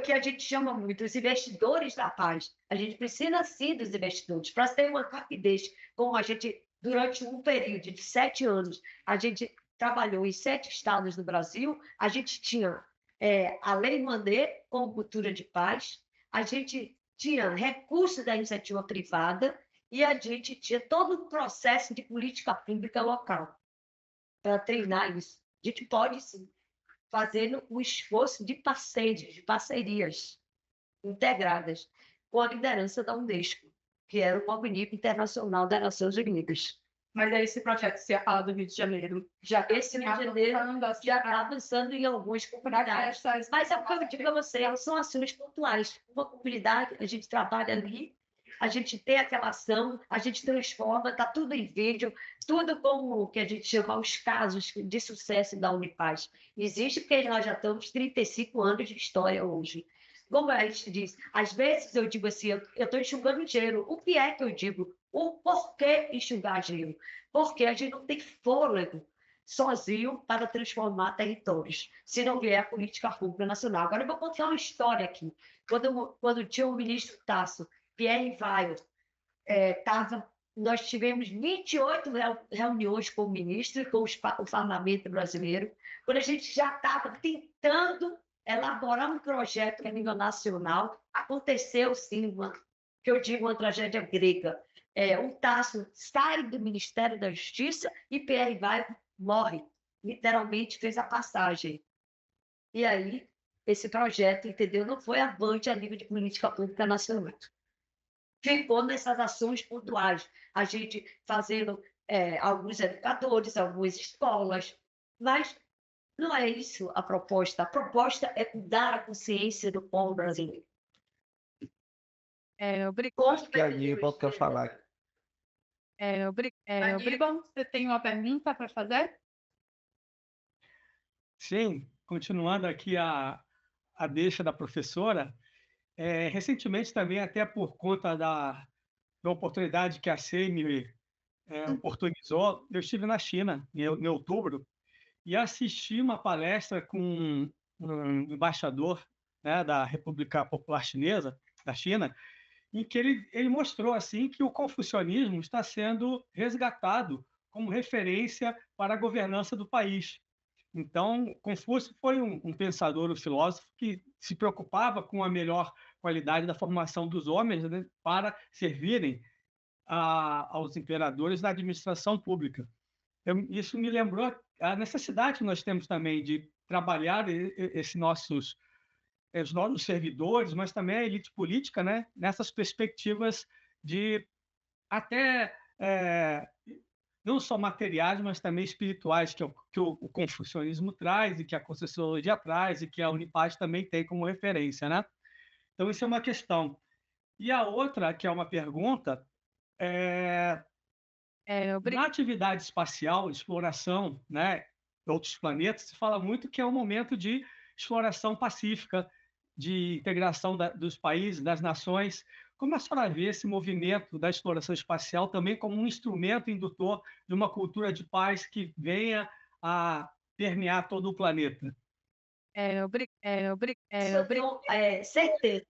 Que a gente chama muito os investidores da paz. A gente precisa, sim, dos investidores. Para ter uma rapidez, como a gente, durante um período de 7 anos, a gente trabalhou em 7 estados do Brasil, a gente tinha a Lei Rouanet como cultura de paz, a gente tinha recursos da iniciativa privada e a gente tinha todo um processo de política pública local para treinar isso. A gente pode, sim, fazendo um esforço de parceiros, de parcerias integradas com a liderança da Unesco, que era o Movimento Internacional das Nações Unidas. Mas aí esse projeto que você ia falar do Rio de Janeiro, Esse Rio de Janeiro já está avançando em algumas comunidades. Mas é o que eu digo a você, são ações pontuais. Uma comunidade, a gente trabalha ali, a gente tem aquela ação, a gente transforma, está tudo em vídeo, tudo como o que a gente chama os casos de sucesso da Unipaz. Existe porque nós já estamos 35 anos de história hoje. Como a gente diz, às vezes eu digo assim, eu estou enxugando gelo. O que é que eu digo? O porquê enxugar gelo? Porque a gente não tem fôlego sozinho para transformar territórios, se não vier a política pública nacional. Agora eu vou contar uma história aqui. Quando tinha o ministro Tasso, Pierre Weil, nós tivemos 28 reuniões com o ministro, com o parlamento brasileiro, quando a gente já estava tentando elaborar um projeto a nível nacional. Aconteceu, sim, que eu digo uma tragédia grega. O Tasso sai do Ministério da Justiça e Pierre Weil morre. Literalmente fez a passagem. E aí, esse projeto, entendeu, não foi avante a nível de política pública nacional. Ficou nessas ações pontuais, a gente fazendo alguns educadores, algumas escolas, mas não é isso a proposta. A proposta é mudar a consciência do povo brasileiro. Acho que a Aníbal quer falar. Aníbal, você tem uma pergunta para fazer? Sim, continuando aqui a deixa da professora, recentemente também, até por conta da oportunidade que a SEI me oportunizou, eu estive na China, em outubro, e assisti uma palestra com um embaixador, né, da República Popular Chinesa, da China, em que ele mostrou assim que o confucionismo está sendo resgatado como referência para a governança do país. Então, Confúcio foi um pensador, um filósofo que se preocupava com a melhor qualidade da formação dos homens, né, para servirem aos imperadores na administração pública. Isso me lembrou a necessidade que nós temos também de trabalhar os nossos servidores, mas também a elite política, né, nessas perspectivas de até não só materiais, mas também espirituais, que o confucionismo traz, e que a Conscienciologia traz, e que a Unipaz também tem como referência, né? Então, isso é uma questão. E a outra, que é uma pergunta, na atividade espacial, exploração, né, de outros planetas, se fala muito que é um momento de exploração pacífica, de integração dos países, das nações. Como a senhora vê esse movimento da exploração espacial também como um instrumento indutor de uma cultura de paz que venha a permear todo o planeta? Certeza.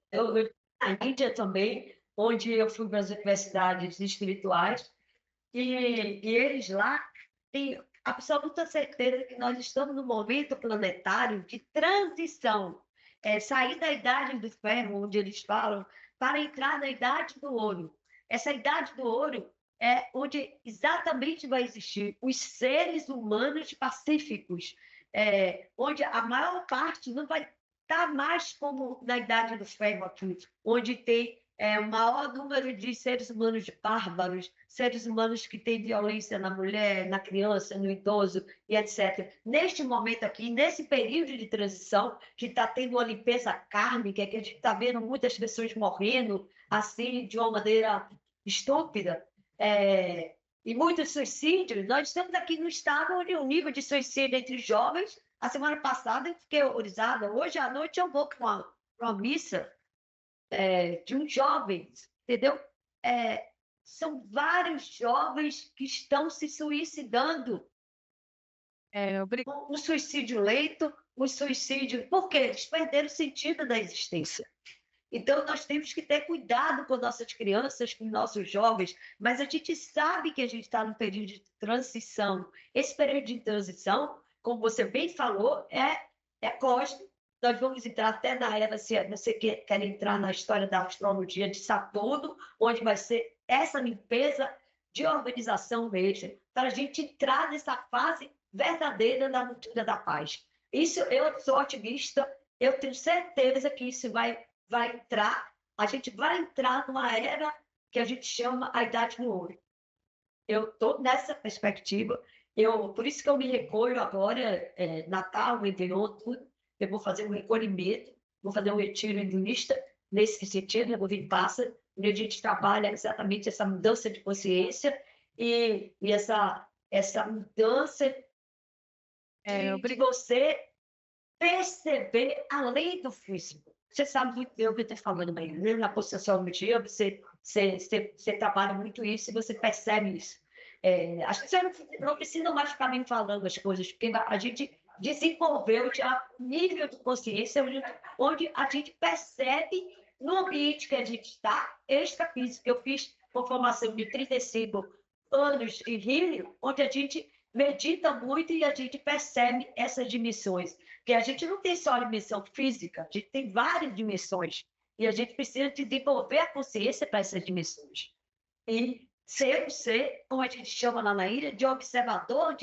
Na Índia também, onde eu fui para as universidades espirituais, e eles lá têm absoluta certeza que nós estamos num momento planetário de transição. Sair da idade do ferro, onde eles falam, para entrar na idade do ouro. Essa idade do ouro é onde exatamente vai existir os seres humanos pacíficos, onde a maior parte não vai estar mais como na idade do ferro aqui, onde tem o maior número de seres humanos bárbaros, seres humanos que têm violência na mulher, na criança, no idoso e etc. Neste momento aqui, nesse período de transição, que está tendo uma limpeza kármica, que a gente está vendo muitas pessoas morrendo assim, de uma maneira estúpida, e muitos suicídios, nós estamos aqui no estado onde o nível de suicídio entre jovens A semana passada eu fiquei horrorizada. Hoje à noite eu vou para uma missa de uns jovens, entendeu? São vários jovens que estão se suicidando. Um suicídio lento, um suicídio... Por quê? Eles perderam o sentido da existência. Então, nós temos que ter cuidado com nossas crianças, com nossos jovens, mas a gente sabe que a gente está num período de transição. Esse período de transição, como você bem falou, é cósmico. Nós vamos entrar até na era, se você quer entrar na história da astrologia de Saturno, onde vai ser essa limpeza de organização mesmo, para a gente entrar nessa fase verdadeira da ruptura da paz. Isso, eu sou otimista, eu tenho certeza que isso vai entrar, a gente vai entrar numa era que a gente chama a Idade do Ouro. Eu estou nessa perspectiva, por isso que eu me recolho agora, Natal, Réveillon, tudo, eu vou fazer um recolhimento, vou fazer um retiro hinduísta, nesse sentido, eu vou vir passa, onde a gente trabalha exatamente essa mudança de consciência e essa mudança de você perceber além do físico. Você sabe muito bem o que eu estou falando bem. Na possessão do dia, você trabalha muito isso e você percebe isso. Acho que você não precisa mais ficar me falando as coisas, porque a gente desenvolveu já um nível de consciência onde a gente percebe no ambiente que a gente está, extrafísico. Eu fiz uma formação de 35 anos em Rio, onde a gente medita muito e a gente percebe essas dimensões. Porque a gente não tem só a dimensão física, a gente tem várias dimensões. E a gente precisa desenvolver a consciência para essas dimensões. E ser, como a gente chama lá na ilha, de observador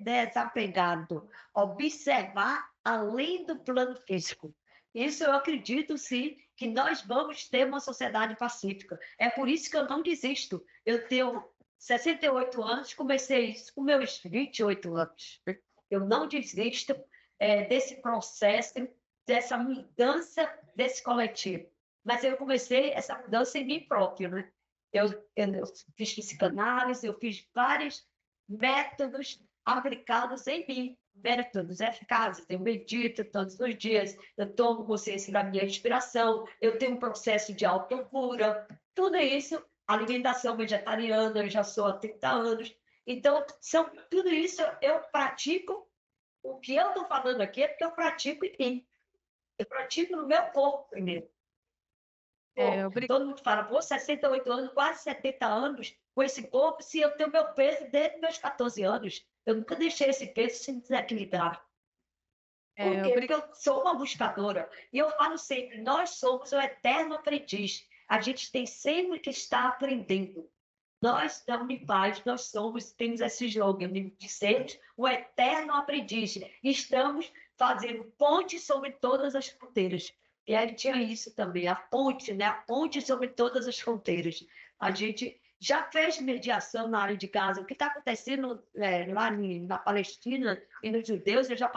desapegado. Observar além do plano físico. Isso eu acredito, sim, que nós vamos ter uma sociedade pacífica. É por isso que eu não desisto. Eu tenho 68 anos, comecei isso com meus 28 anos. Eu não desisto desse processo, dessa mudança desse coletivo. Mas eu comecei essa mudança em mim próprio, né? Eu fiz psicanálise, eu fiz vários métodos aplicados em mim, métodos eficazes. Eu medito todos os dias, eu tomo consciência da minha inspiração, eu tenho um processo de autocura, tudo isso, alimentação vegetariana, eu já sou há 30 anos. Então, tudo isso eu pratico. O que eu estou falando aqui é porque eu pratico em mim. Eu pratico no meu corpo primeiro. Todo mundo fala, 68 anos, quase 70 anos com esse corpo, se eu tenho meu peso desde meus 14 anos. Eu nunca deixei esse peso se desequilibrar. Por quê? Porque eu sou uma buscadora. E eu falo sempre, nós somos o eterno aprendiz. A gente tem sempre que estar aprendendo. Nós, da Unipaz, temos esse slogan de sermos o eterno aprendiz. Estamos fazendo ponte sobre todas as fronteiras. E aí tinha isso também, a ponte, né? A ponte sobre todas as fronteiras. A gente já fez mediação na área de Gaza. O que está acontecendo lá na Palestina e nos judeus, eu já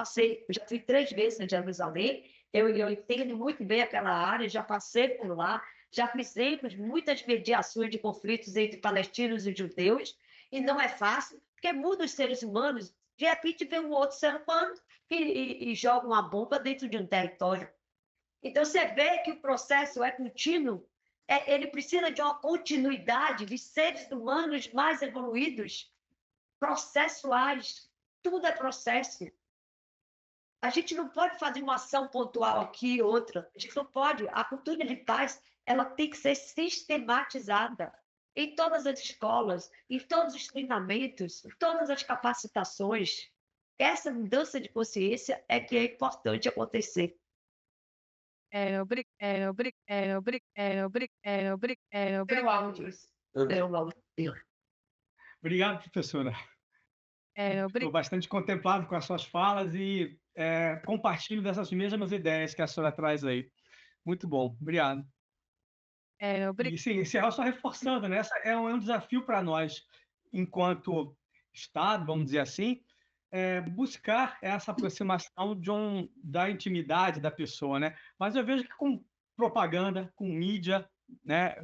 fui 3 vezes em Jerusalém, eu entendo muito bem aquela área, já passei por lá, já fizemos muitas mediações de conflitos entre palestinos e judeus, e não é fácil, porque mudam os seres humanos, de repente vem um outro ser humano e joga uma bomba dentro de um território. Então, você vê que o processo é contínuo, ele precisa de uma continuidade de seres humanos mais evoluídos, processuais, tudo é processo. A gente não pode fazer uma ação pontual aqui e outra, a gente não pode. A cultura de paz, ela tem que ser sistematizada em todas as escolas, em todos os treinamentos, em todas as capacitações. Essa mudança de consciência é que é importante acontecer. Obrigado, professora. Estou bastante contemplado com as suas falas e compartilho dessas mesmas ideias que a senhora traz aí. Muito bom, obrigado. E sim, encerrar só reforçando, né? Essa é um desafio para nós, enquanto Estado, vamos dizer assim, buscar essa aproximação da intimidade da pessoa, né? Mas eu vejo que com propaganda, com mídia, né?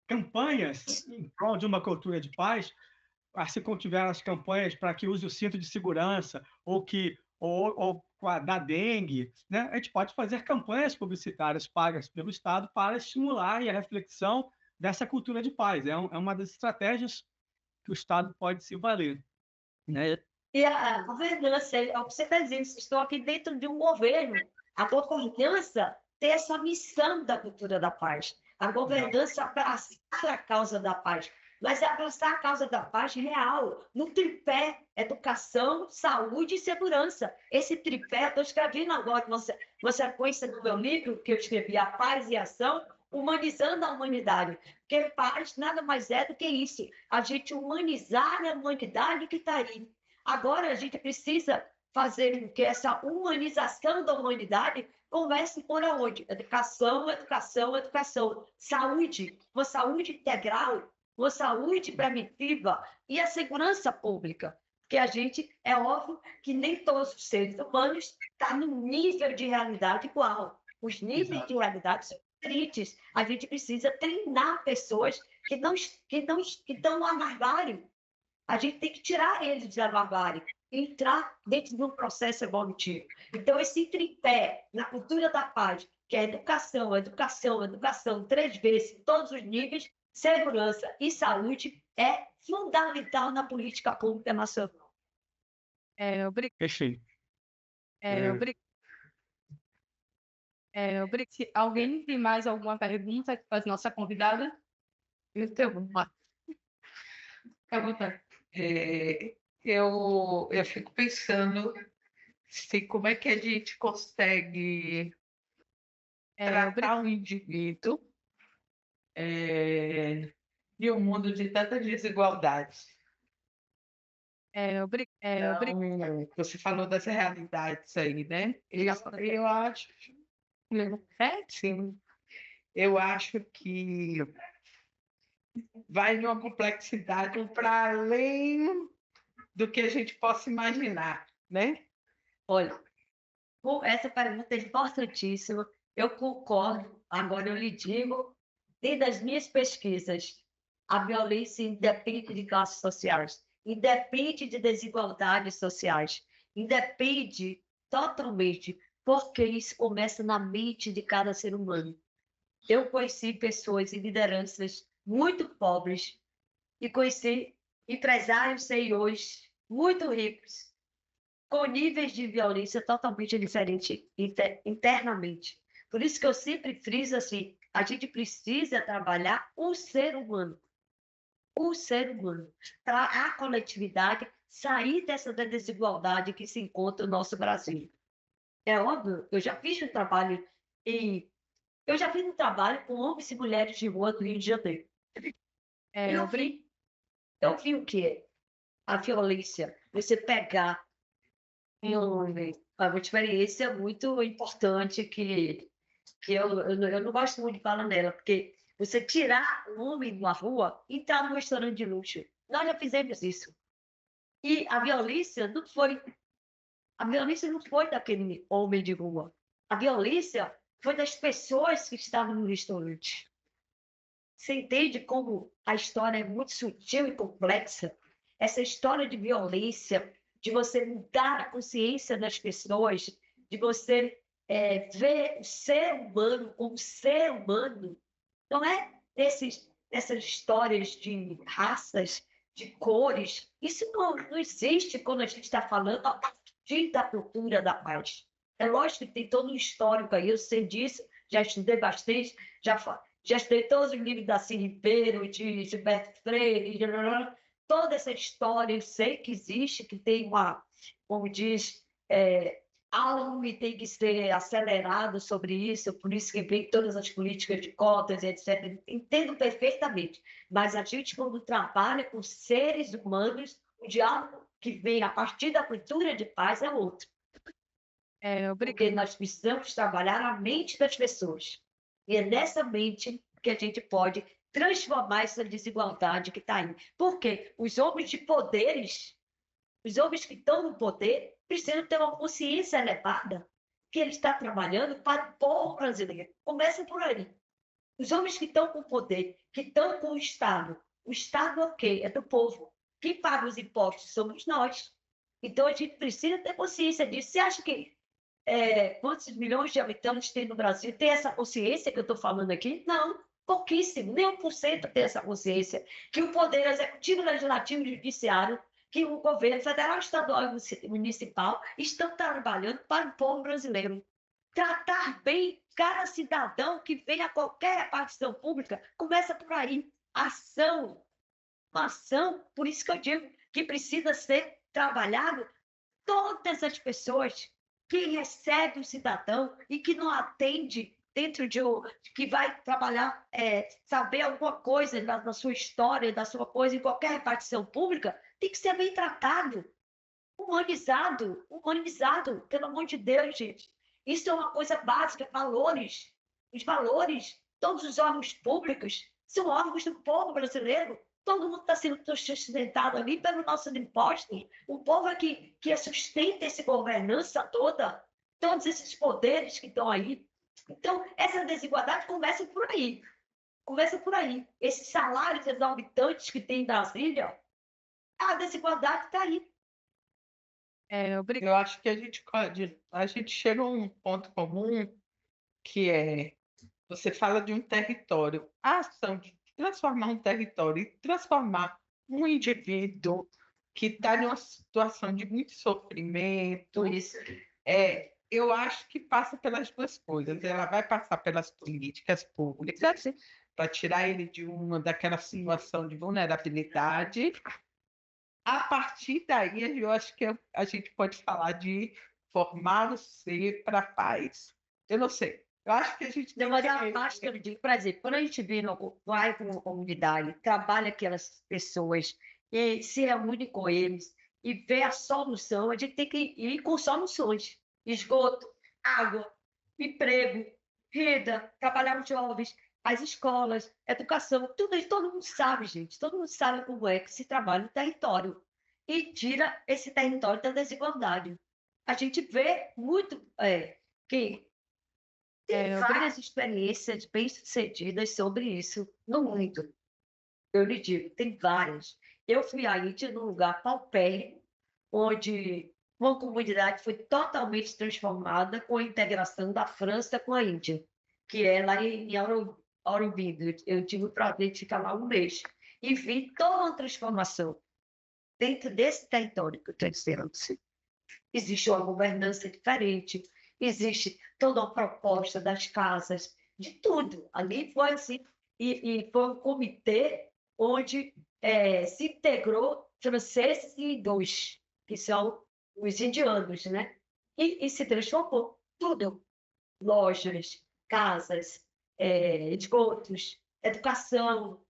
Campanhas em prol de uma cultura de paz, assim como tiveram as campanhas para que use o cinto de segurança ou que da dengue, né? A gente pode fazer campanhas publicitárias pagas pelo Estado para estimular a reflexão dessa cultura de paz. É uma das estratégias que o Estado pode se valer, né? E a governança, é o que você está dizendo, vocês estão aqui dentro de um governo. A governança tem essa missão da cultura da paz. A governança abraçar a causa da paz, mas é abraçar a causa da paz real, no tripé: educação, saúde e segurança. Esse tripé, estou escrevendo agora uma sequência do meu livro, que eu escrevi, A Paz e a Ação, humanizando a humanidade. Porque paz nada mais é do que isso, a gente humanizar a humanidade que está aí. Agora, a gente precisa fazer com que essa humanização da humanidade comece por onde? Educação, educação, educação. Saúde, uma saúde integral, uma saúde preventiva e a segurança pública. Porque a gente, é óbvio que nem todos os seres humanos estão num nível de realidade igual. Os níveis de realidade são diferentes. A gente precisa treinar pessoas que estão no armário. A gente tem que tirar eles da barbárie, entrar dentro de um processo evolutivo. Então, esse tripé na cultura da paz, que é educação, educação, educação, 3 vezes, em todos os níveis, segurança e saúde, é fundamental na política pública nacional. Perfeito. Se alguém tem mais alguma pergunta para a nossa convidada? Eu tenho uma. Eu fico pensando como é que a gente consegue tratar um indivíduo em um mundo de tanta desigualdade. Então, você falou das realidades aí, né? Eu acho, sim, eu acho que vai numa complexidade para além do que a gente possa imaginar, né? Olha, essa pergunta é importantíssima. Eu concordo. Agora, eu lhe digo, dentro das minhas pesquisas, a violência independe de classes sociais, independe de desigualdades sociais, independe totalmente, porque isso começa na mente de cada ser humano. Eu conheci pessoas em lideranças muito pobres e conheci empresários, CEOs muito ricos, com níveis de violência totalmente diferentes internamente. Por isso que eu sempre friso assim, a gente precisa trabalhar o ser humano, para a coletividade sair dessa desigualdade que se encontra no nosso Brasil. É óbvio, eu já fiz um trabalho com homens e mulheres de rua do Rio de Janeiro. Eu vi o quê? A violência, você pegar uma experiência muito importante que eu não gosto muito de falar nela, porque você tirar um homem de uma rua e entrar num restaurante de luxo. Nós já fizemos isso. E a violência não foi daquele homem de rua. A violência foi das pessoas que estavam no restaurante. Você entende como a história é muito sutil e complexa? Essa história de violência, de você mudar a consciência das pessoas, de você ver o ser humano como ser humano, não é dessas histórias de raças, de cores. Isso não existe quando a gente está falando a partir da cultura da paz. É lógico que tem todo um histórico aí, eu sei disso, já estudei bastante, já estudei todos os livros da Cine Ribeiro, de Gilberto Freire, toda essa história, eu sei que existe, que tem como diz, algo que tem que ser acelerado sobre isso, por isso que vem todas as políticas de cotas, etc. Entendo perfeitamente, mas a gente, quando trabalha com seres humanos, o diálogo que vem a partir da cultura de paz é outro. Porque nós precisamos trabalhar a mente das pessoas. E é nessa mente que a gente pode transformar essa desigualdade que está aí. Porque os homens de poderes, os homens que estão no poder, precisam ter uma consciência elevada, que ele está trabalhando para o povo brasileiro. Começa por aí. Os homens que estão com poder, que estão com o Estado é o quê? É do povo. Quem paga os impostos somos nós. Então, a gente precisa ter consciência disso. Você acha que quantos milhões de habitantes tem no Brasil? Tem essa consciência que eu estou falando aqui? Não, pouquíssimo, nem 1% tem essa consciência. Que o poder executivo, legislativo e judiciário, que o governo federal, estadual e municipal estão trabalhando para o povo brasileiro. Tratar bem cada cidadão que vem a qualquer repartição pública começa por aí. Ação, uma ação, por isso que eu digo que precisa ser trabalhado todas as pessoas que recebem o cidadão e que não atende dentro que vai trabalhar, saber alguma coisa da sua história, da sua coisa, em qualquer repartição pública, tem que ser bem tratado, humanizado, pelo amor de Deus, gente. Isso é uma coisa básica, valores. Os valores, todos os órgãos públicos são órgãos do povo brasileiro. Todo mundo está sendo sustentado ali pelos nossos impostos. O povo é que sustenta essa governança toda, todos esses poderes que estão aí. Então, essa desigualdade começa por aí. Começa por aí. Esses salários exorbitantes que tem em Brasília, a desigualdade está aí. Eu acho que a gente chega a um ponto comum que você fala de um território, a ação de transformar um território e transformar um indivíduo que está em uma situação de muito sofrimento, eu acho que passa pelas duas coisas. Ela vai passar pelas políticas públicas para tirar ele daquela situação de vulnerabilidade. A partir daí, eu acho que a gente pode falar de formar o ser para a paz. Eu não sei. Eu acho que a gente tem que... Por exemplo, quando a gente vai para uma comunidade, trabalha aquelas pessoas e se reúne com eles e vê a solução, a gente tem que ir com soluções. Esgoto, água, emprego, renda, trabalhar com jovens, as escolas, educação, tudo isso todo mundo sabe, gente. Todo mundo sabe como é que se trabalha no território e tira esse território da desigualdade. A gente vê muito que tem várias experiências bem-sucedidas sobre isso no mundo. Eu lhe digo, tem várias. Eu fui à Índia, num lugar paupérrimo, onde uma comunidade foi totalmente transformada com a integração da França com a Índia, que é lá em Aurobindo. Eu tive o prazer de ficar lá um mês e vi toda uma transformação dentro desse território que eu estou dizendo. Existe uma governança diferente, existe toda uma proposta das casas, de tudo. Ali foi assim, e foi um comitê onde se integrou franceses e hindus, que são os indianos, né? E se transformou tudo. Lojas, casas, esgotos, educação,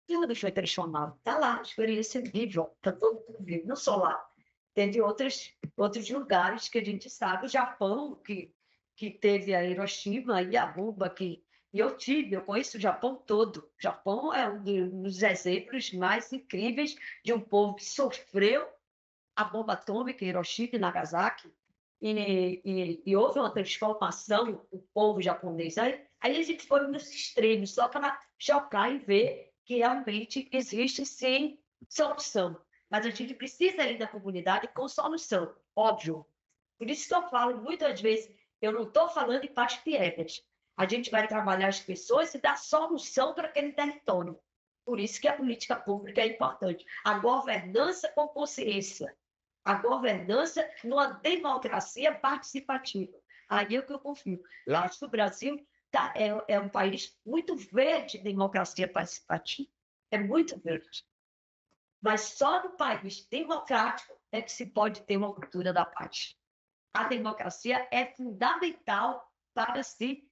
tudo foi transformado. Está lá, a experiência viva, está todo mundo vivo, não só lá. Teve outros lugares que a gente sabe, o Japão, que teve a Hiroshima e a bomba, eu conheço o Japão todo. O Japão é um dos exemplos mais incríveis de um povo que sofreu a bomba atômica em Hiroshima e Nagasaki, e houve uma transformação do povo japonês. Aí a gente foi nos extremos, só para chocar e ver que realmente existe, sim, solução. Mas a gente precisa ir da comunidade com solução, óbvio. Por isso que eu falo muitas vezes, eu não estou falando em partes piegas. A gente vai trabalhar as pessoas e dar solução para aquele território. Por isso que a política pública é importante. A governança com consciência. A governança numa democracia participativa. Aí é o que eu confio. Lá no Brasil é um país muito verde, democracia participativa. É muito verde. Mas só no país democrático é que se pode ter uma cultura da paz. A democracia é fundamental para se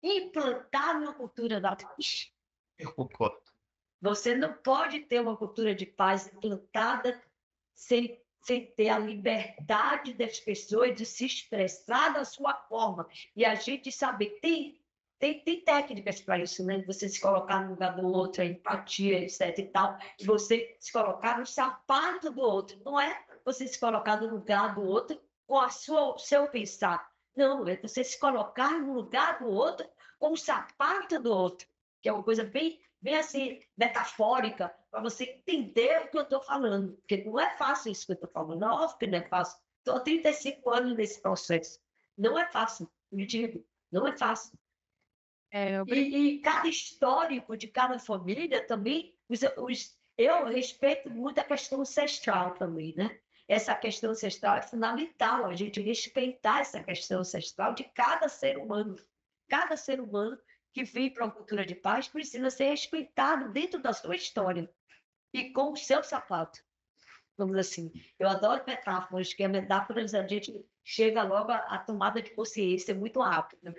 implantar uma cultura da paz. Eu concordo. Você não pode ter uma cultura de paz implantada sem ter a liberdade das pessoas de se expressar da sua forma. E a gente saber, tem técnicas para isso, né? Você se colocar no lugar do outro, a empatia, etc. e tal, e você se colocar no sapato do outro. Não é você se colocar no lugar do outro com o seu pensar. Não, é você se colocar no lugar do outro com o sapato do outro, que é uma coisa bem assim, metafórica, para você entender o que eu estou falando, porque não é fácil isso que eu estou falando, não, óbvio que não é fácil. Estou há 35 anos nesse processo. Não é fácil, me digo, não é fácil. E cada histórico de cada família também, eu respeito muito a questão ancestral também, né? Essa questão ancestral é fundamental, a gente respeitar essa questão ancestral de cada ser humano. Cada ser humano que vem para uma cultura de paz precisa ser respeitado dentro da sua história e com o seu sapato. Vamos assim, eu adoro metáforas, que metáforas a gente chega logo à tomada de consciência muito rápido.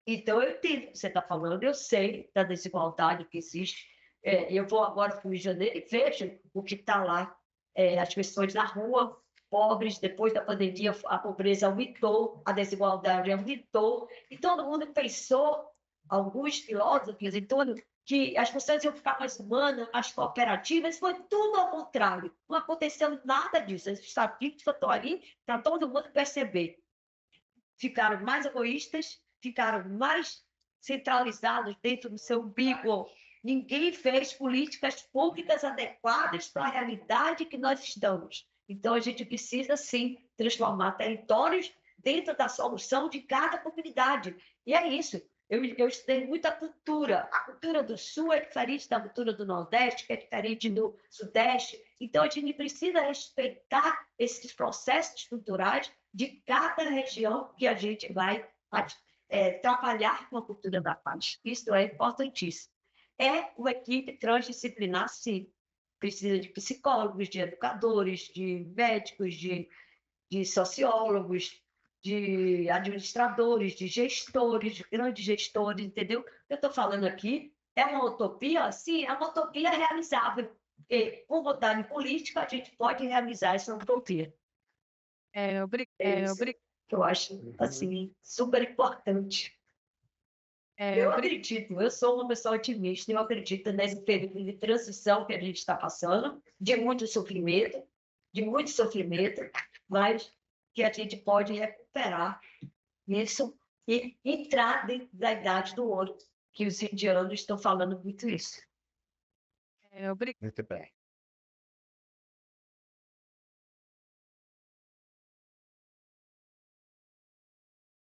Então, eu entendo o que você está falando, eu sei da desigualdade que existe. Eu vou agora para o Rio de Janeiro e vejo o que está lá. As pessoas na rua, pobres, depois da pandemia, a pobreza aumentou, a desigualdade aumentou, e todo mundo pensou, alguns filósofos em torno, que as pessoas iam ficar mais humanas, as cooperativas, foi tudo ao contrário. Não aconteceu nada disso. Esses estatísticos estão ali para todo mundo perceber. Ficaram mais egoístas, ficaram mais centralizados dentro do seu umbigo. Ninguém fez políticas públicas adequadas para a realidade que nós estamos. Então, a gente precisa, sim, transformar territórios dentro da solução de cada comunidade. E é isso. Eu estudei muito a cultura. A cultura do Sul é diferente da cultura do Nordeste, que é diferente do Sudeste. Então, a gente precisa respeitar esses processos culturais de cada região que a gente vai trabalhar com a cultura da paz. Isso é importantíssimo. É uma equipe transdisciplinar, sim. Precisa de psicólogos, de educadores, de médicos, de sociólogos, de administradores, de gestores, de grandes gestores, entendeu? O que eu estou falando aqui é uma utopia? Sim, é uma utopia realizável. E, com vontade política, a gente pode realizar essa utopia. Eu acho, assim, super importante. Eu acredito, eu sou uma pessoa otimista, eu acredito nesse período de transição que a gente está passando, de muito sofrimento, mas que a gente pode recuperar isso e entrar dentro da idade do ouro, que os indianos estão falando muito isso. Muito bem.